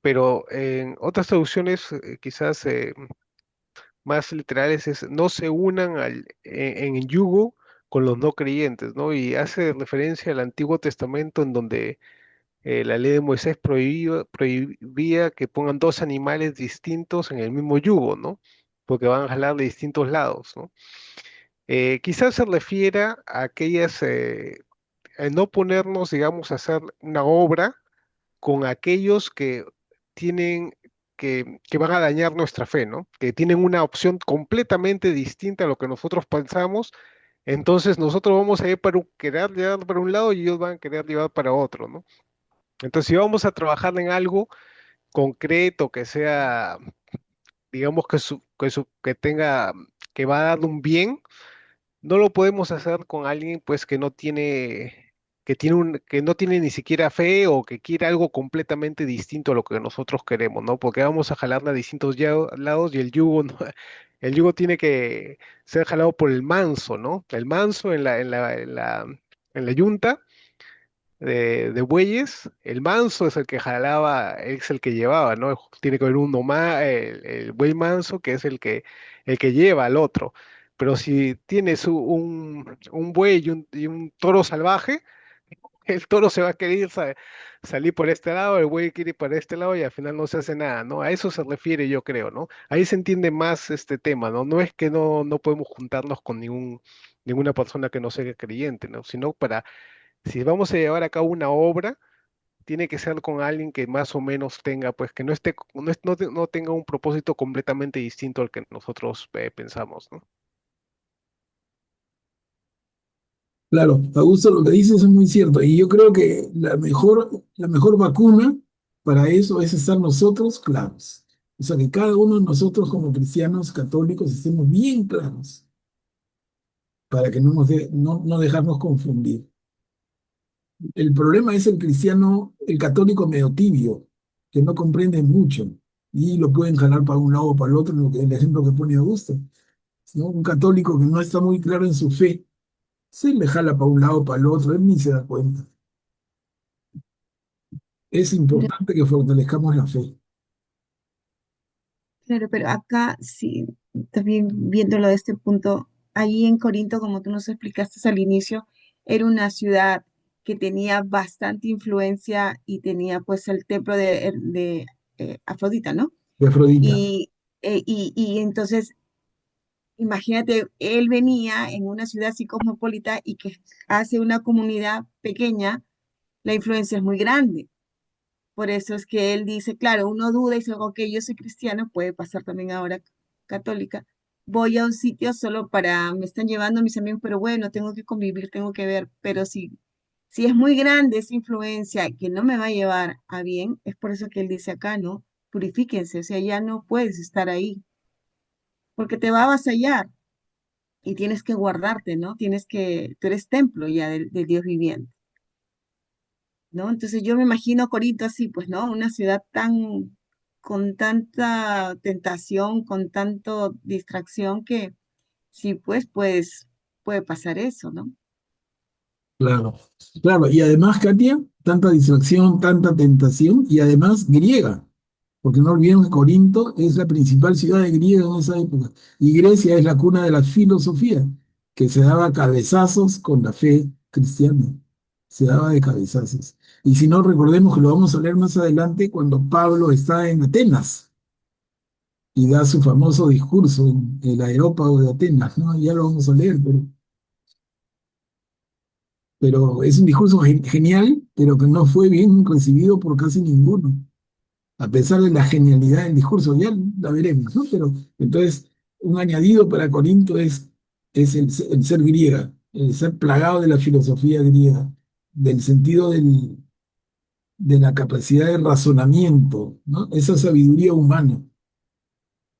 [SPEAKER 5] Pero en otras traducciones, quizás más literales, es no se unan en yugo con los no creyentes, ¿no? Y hace referencia al Antiguo Testamento en donde la ley de Moisés prohibía que pongan dos animales distintos en el mismo yugo, ¿no? Porque van a jalar de distintos lados, ¿no? Quizás se refiera a aquellas, no ponernos, digamos, a hacer una obra con aquellos que tienen, que van a dañar nuestra fe, ¿no? Que tienen una opción completamente distinta a lo que nosotros pensamos. Entonces nosotros vamos a ir querer llevar para un lado y ellos van a querer llevar para otro, ¿no? Entonces, si vamos a trabajar en algo concreto, que sea, digamos, que tenga, que va a dar un bien, no lo podemos hacer con alguien, pues, que no tiene ni siquiera fe o que quiere algo completamente distinto a lo que nosotros queremos, ¿no? Porque vamos a jalarla a distintos lados y el yugo, el yugo tiene que ser jalado por el manso, ¿no? El manso en la yunta de bueyes, el manso es el que jalaba, es el que llevaba, ¿no? Tiene que haber uno más, el buey manso, que es el que lleva al otro. Pero si tienes un buey y un toro salvaje, el toro se va a querer salir por este lado, el buey quiere ir por este lado y al final no se hace nada, ¿no? A eso se refiere, yo creo, ¿no? Ahí se entiende más este tema, ¿no? No es que no podemos juntarnos con ninguna persona que no sea creyente, ¿no? Sino si vamos a llevar a cabo una obra, tiene que ser con alguien que más o menos tenga, pues que no esté, no tenga un propósito completamente distinto al que nosotros pensamos, ¿no?
[SPEAKER 1] Claro, Augusto, lo que dices es muy cierto. Y yo creo que la mejor vacuna para eso es estar nosotros claros. O sea, que cada uno de nosotros como cristianos católicos estemos bien claros para que no dejarnos confundir. El problema es el cristiano, el católico medio tibio, que no comprende mucho y lo pueden jalar para un lado o para el otro, el ejemplo que pone Augusto, ¿no? Un católico que no está muy claro en su fe, se le jala para un lado o para el otro, él ni se da cuenta. Es importante que fortalezcamos la fe.
[SPEAKER 2] Claro, pero acá sí, también viéndolo de este punto, ahí en Corinto, como tú nos explicaste al inicio, era una ciudad que tenía bastante influencia y tenía pues el templo de Afrodita, ¿no?
[SPEAKER 1] De Afrodita.
[SPEAKER 2] Y entonces, imagínate, él venía en una ciudad así cosmopolita y que hace una comunidad pequeña, la influencia es muy grande. Por eso es que él dice, claro, uno duda y dice, ok, yo soy cristiano, puede pasar también ahora católica. Voy a un sitio solo me están llevando mis amigos, pero bueno, tengo que convivir, tengo que ver. Pero si es muy grande esa influencia que no me va a llevar a bien, es por eso que él dice acá, ¿no? Purifíquense, o sea, ya no puedes estar ahí, porque te va a avasallar. y tienes que guardarte, ¿no? Tú eres templo ya del Dios viviente, ¿no? Entonces yo me imagino Corinto así, pues, ¿no? Una ciudad con tanta tentación, con tanto distracción que sí, pues, puede pasar eso, ¿no?
[SPEAKER 1] Claro, claro. Y además, Katia, tanta distracción, tanta tentación, y además griega. Porque no olviden que Corinto es la principal ciudad de griega en esa época. Y Grecia es la cuna de la filosofía, que se daba cabezazos con la fe cristiana. Se daba de cabezazos. Y si no, recordemos que lo vamos a leer más adelante cuando Pablo está en Atenas y da su famoso discurso en el Areópago de Atenas, ¿no? Ya lo vamos a leer, pero es un discurso genial, pero que no fue bien recibido por casi ninguno, a pesar de la genialidad del discurso, ya la veremos, ¿no? Pero entonces, un añadido para Corinto es el ser griega, el ser plagado de la filosofía griega, del sentido de la capacidad de razonamiento, ¿no? Esa sabiduría humana,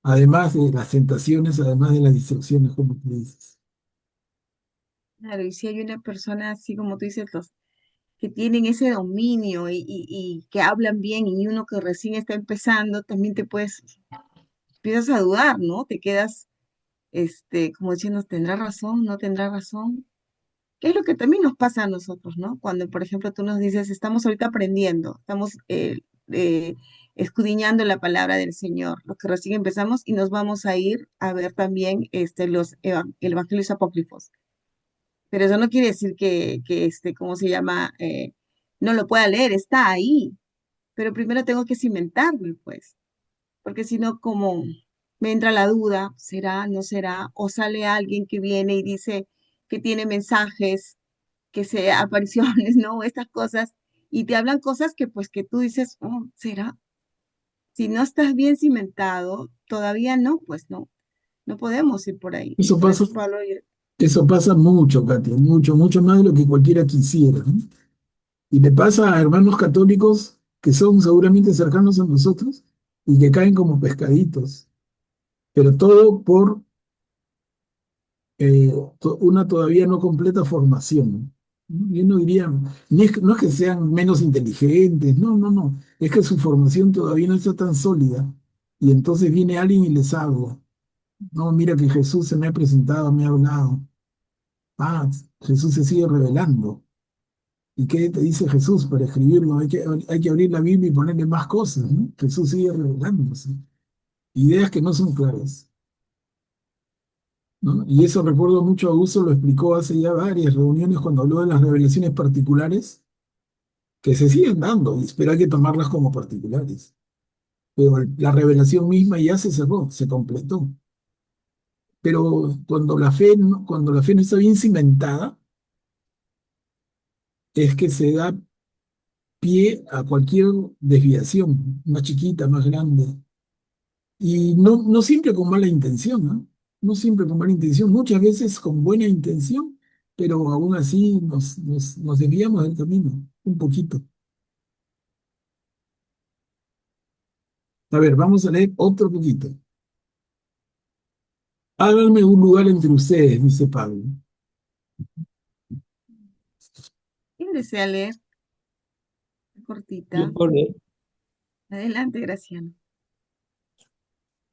[SPEAKER 1] además de las tentaciones, además de las distracciones, como tú dices.
[SPEAKER 2] Claro, y si hay una persona así como tú dices, que tienen ese dominio y que hablan bien y uno que recién está empezando, también empiezas a dudar, ¿no? Te quedas, como diciendo, ¿tendrá razón? ¿No tendrá razón? ¿Qué es lo que también nos pasa a nosotros, ¿no? Cuando, por ejemplo, tú nos dices, estamos ahorita aprendiendo, estamos escudriñando la palabra del Señor, los que recién empezamos, y nos vamos a ir a ver también el evangelios apócrifos. Pero eso no quiere decir ¿cómo se llama? No lo pueda leer, está ahí. Pero primero tengo que cimentarme, pues, porque si no, como me entra la duda, ¿será, no será? O sale alguien que viene y dice que tiene mensajes, que sea apariciones, ¿no? Estas cosas, y te hablan cosas que pues que tú dices, oh, ¿será? Si no estás bien cimentado, todavía no, pues no, no podemos ir por ahí. Y
[SPEAKER 1] Eso
[SPEAKER 2] por
[SPEAKER 1] pasa,
[SPEAKER 2] eso Pablo,
[SPEAKER 1] eso pasa mucho, Katia, mucho, mucho más de lo que cualquiera quisiera, ¿no? Y le pasa a hermanos católicos que son seguramente cercanos a nosotros y que caen como pescaditos, pero todo por una todavía no completa formación, ¿no? Yo no diría, no es que sean menos inteligentes, no, no, no, es que su formación todavía no está tan sólida y entonces viene alguien y les habla. No, mira que Jesús se me ha presentado, me ha hablado. Ah, Jesús se sigue revelando. ¿Y qué te dice Jesús para escribirlo? Hay que abrir la Biblia y ponerle más cosas, ¿no? Jesús sigue revelándose. Ideas que no son claras, ¿no? Y eso recuerdo mucho a Augusto, lo explicó hace ya varias reuniones cuando habló de las revelaciones particulares, que se siguen dando, pero hay que tomarlas como particulares. Pero la revelación misma ya se cerró, se completó. Pero cuando la fe no está bien cimentada, es que se da pie a cualquier desviación, más chiquita, más grande. Y no, no siempre con mala intención, ¿no? No siempre con mala intención, muchas veces con buena intención, pero aún así nos desviamos del camino, un poquito. A ver, vamos a leer otro poquito. Háganme un lugar entre ustedes, dice Pablo.
[SPEAKER 2] ¿quién desea leer?
[SPEAKER 3] Yo
[SPEAKER 2] Cortita.
[SPEAKER 3] por
[SPEAKER 2] Adelante, Graciano.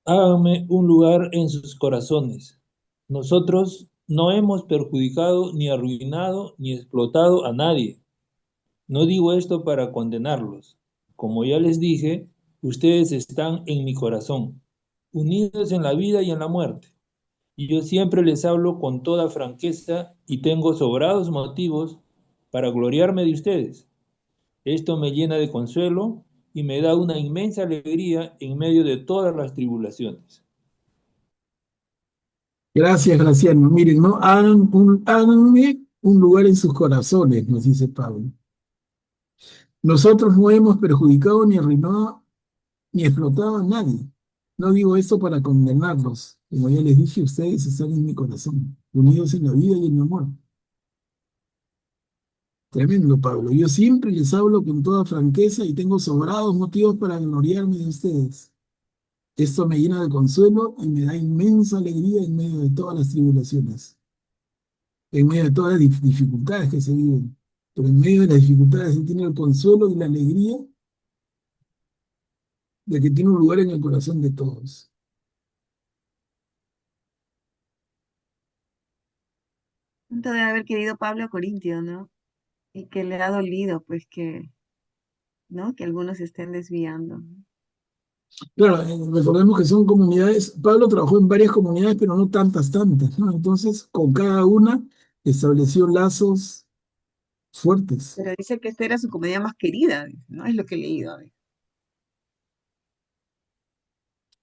[SPEAKER 3] háganme un lugar en sus corazones. Nosotros no hemos perjudicado, ni arruinado, ni explotado a nadie. No digo esto para condenarlos. Como ya les dije, ustedes están en mi corazón, unidos en la vida y en la muerte. Y yo siempre les hablo con toda franqueza y tengo sobrados motivos para gloriarme de ustedes. Esto me llena de consuelo y me da una inmensa alegría en medio de todas las tribulaciones.
[SPEAKER 1] Gracias, Graciano. Miren, ¿no? Háganme un lugar en sus corazones, nos dice Pablo. Nosotros no hemos perjudicado ni arruinado ni explotado a nadie. No digo esto para condenarlos. Como ya les dije, ustedes están en mi corazón, unidos en la vida y en el amor. Tremendo, Pablo. Yo siempre les hablo con toda franqueza y tengo sobrados motivos para gloriarme de ustedes. Esto me llena de consuelo y me da inmensa alegría en medio de todas las tribulaciones, en medio de todas las dificultades que se viven. Pero en medio de las dificultades Él tiene el consuelo y la alegría de que tiene un lugar en el corazón de todos.
[SPEAKER 2] Tanto de haber querido Pablo a Corintio, ¿no? Y que le ha dolido, pues que, ¿no? Que algunos se estén desviando.
[SPEAKER 1] Claro, recordemos que son comunidades, Pablo trabajó en varias comunidades, pero no tantas, ¿no? Entonces, con cada una estableció lazos fuertes.
[SPEAKER 2] Pero dice que esta era su comedia más querida, ¿no? Es lo que he leído. A ver.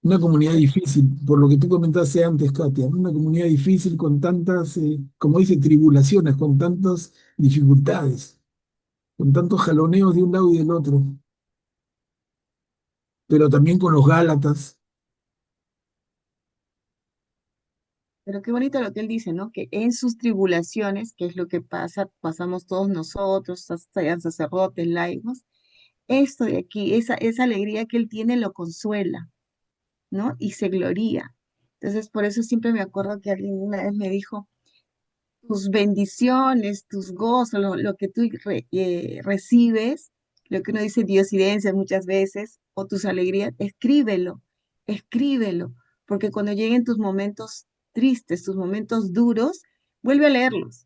[SPEAKER 1] Una comunidad difícil, por lo que tú comentaste antes, Katia, una comunidad difícil con tantas, como dice, tribulaciones, con tantas dificultades, con tantos jaloneos de un lado y del otro, pero también con los Gálatas.
[SPEAKER 2] Pero qué bonito lo que él dice, ¿no? Que en sus tribulaciones, que es lo que pasa, pasamos todos nosotros, sean sacerdotes, laicos, esto de aquí, esa alegría que él tiene lo consuela, ¿no? Y se gloría. Entonces, por eso siempre me acuerdo que alguien una vez me dijo, tus bendiciones, tus gozos, lo que tú recibes, lo que uno dice diosidencias muchas veces, o tus alegrías, escríbelo, escríbelo, porque cuando lleguen tus momentos tristes, tus momentos duros, vuelve a leerlos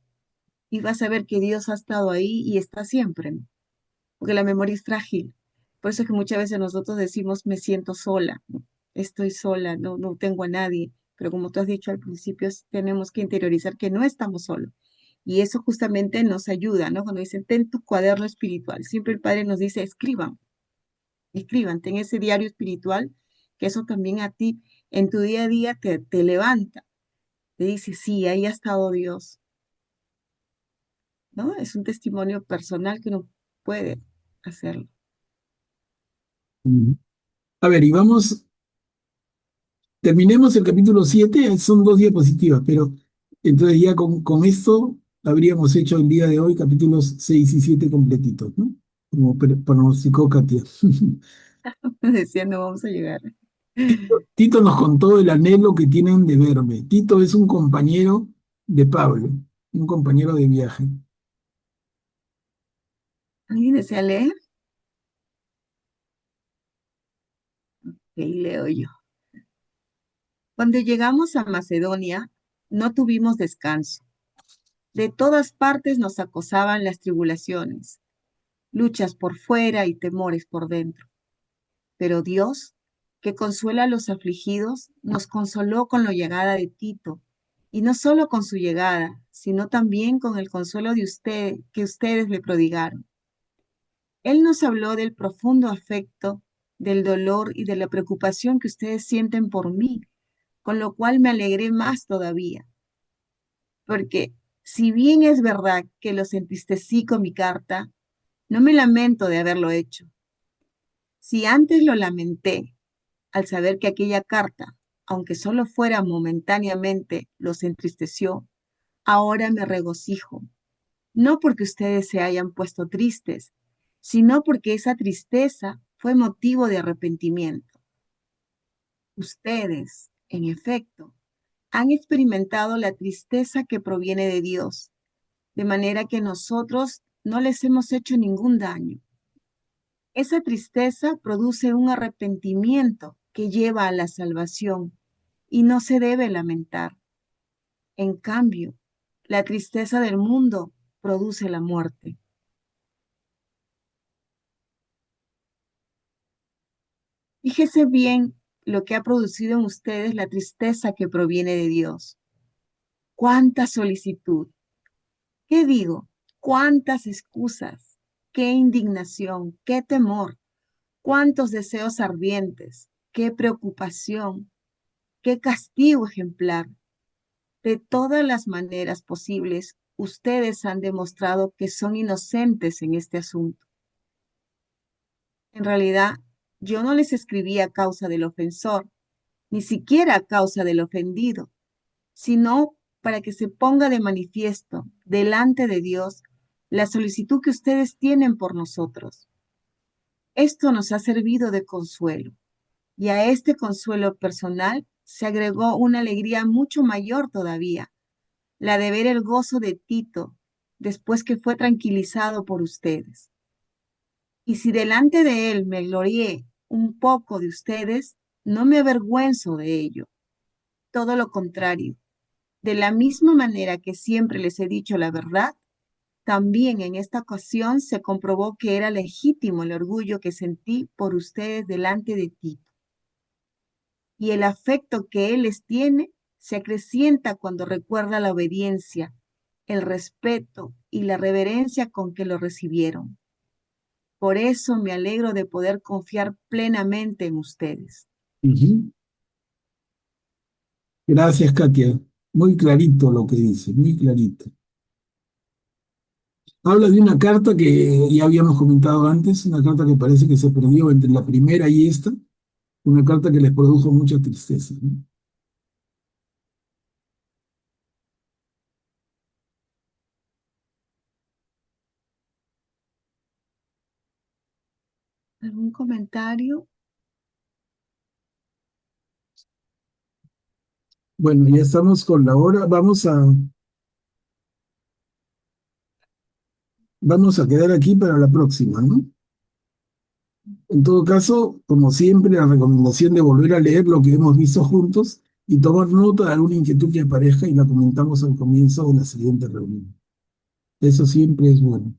[SPEAKER 2] y vas a ver que Dios ha estado ahí y está siempre, ¿no? Porque la memoria es frágil. Por eso es que muchas veces nosotros decimos, me siento sola, ¿no? Estoy sola, no tengo a nadie. Pero como tú has dicho al principio, tenemos que interiorizar que no estamos solos. Y eso justamente nos ayuda, ¿no? Cuando dicen, ten tu cuaderno espiritual. Siempre el Padre nos dice, escriban, escriban, ten ese diario espiritual, que eso también a ti, en tu día a día, te levanta. Te dice, sí, ahí ha estado Dios, ¿no? Es un testimonio personal que uno puede hacerlo.
[SPEAKER 1] A ver, y vamos, terminemos el capítulo 7. Son 2 diapositivas, pero entonces ya con esto habríamos hecho el día de hoy capítulos 6 y 7 completitos, ¿no? Como pronosticó Katia.
[SPEAKER 2] Decía, no vamos a llegar.
[SPEAKER 1] Tito nos contó el anhelo que tienen de verme. Tito es un compañero de Pablo, un compañero de viaje.
[SPEAKER 2] ¿Alguien desea leer? Ok, leo yo. Cuando llegamos a Macedonia, no tuvimos descanso. De todas partes nos acosaban las tribulaciones, luchas por fuera y temores por dentro. Pero Dios, que consuela a los afligidos, nos consoló con la llegada de Tito, y no solo con su llegada, sino también con el consuelo de usted que ustedes le prodigaron. Él nos habló del profundo afecto, del dolor y de la preocupación que ustedes sienten por mí, con lo cual me alegré más todavía, porque si bien es verdad que los entristecí con mi carta, no me lamento de haberlo hecho. Si antes lo lamenté al saber que aquella carta, aunque solo fuera momentáneamente, los entristeció, ahora me regocijo, no porque ustedes se hayan puesto tristes, sino porque esa tristeza fue motivo de arrepentimiento. Ustedes, en efecto, han experimentado la tristeza que proviene de Dios, de manera que nosotros no les hemos hecho ningún daño. Esa tristeza produce un arrepentimiento que lleva a la salvación y no se debe lamentar. En cambio, la tristeza del mundo produce la muerte. Fíjese bien lo que ha producido en ustedes la tristeza que proviene de Dios. ¡Cuánta solicitud! ¿Qué digo? ¿Cuántas excusas? ¡Qué indignación! ¡Qué temor! ¡Cuántos deseos ardientes! ¡Qué preocupación! ¡Qué castigo ejemplar! De todas las maneras posibles, ustedes han demostrado que son inocentes en este asunto. En realidad, yo no les escribí a causa del ofensor, ni siquiera a causa del ofendido, sino para que se ponga de manifiesto delante de Dios la solicitud que ustedes tienen por nosotros. Esto nos ha servido de consuelo. Y a este consuelo personal se agregó una alegría mucho mayor todavía, la de ver el gozo de Tito después que fue tranquilizado por ustedes. Y si delante de él me glorié un poco de ustedes, no me avergüenzo de ello. Todo lo contrario, de la misma manera que siempre les he dicho la verdad, también en esta ocasión se comprobó que era legítimo el orgullo que sentí por ustedes delante de Tito. Y el afecto que él les tiene se acrecienta cuando recuerda la obediencia, el respeto y la reverencia con que lo recibieron. Por eso me alegro de poder confiar plenamente en ustedes.
[SPEAKER 1] Ujú. Gracias, Katia. Muy clarito lo que dice, muy clarito. Habla de una carta que ya habíamos comentado antes, una carta que parece que se perdió entre la primera y esta, una carta que les produjo mucha tristeza, ¿no?
[SPEAKER 2] ¿Algún comentario?
[SPEAKER 1] Bueno, ya estamos con la hora, vamos a quedar aquí para la próxima, ¿no? En todo caso, como siempre, la recomendación de volver a leer lo que hemos visto juntos y tomar nota de alguna inquietud que aparezca y la comentamos al comienzo de la siguiente reunión. Eso siempre es bueno.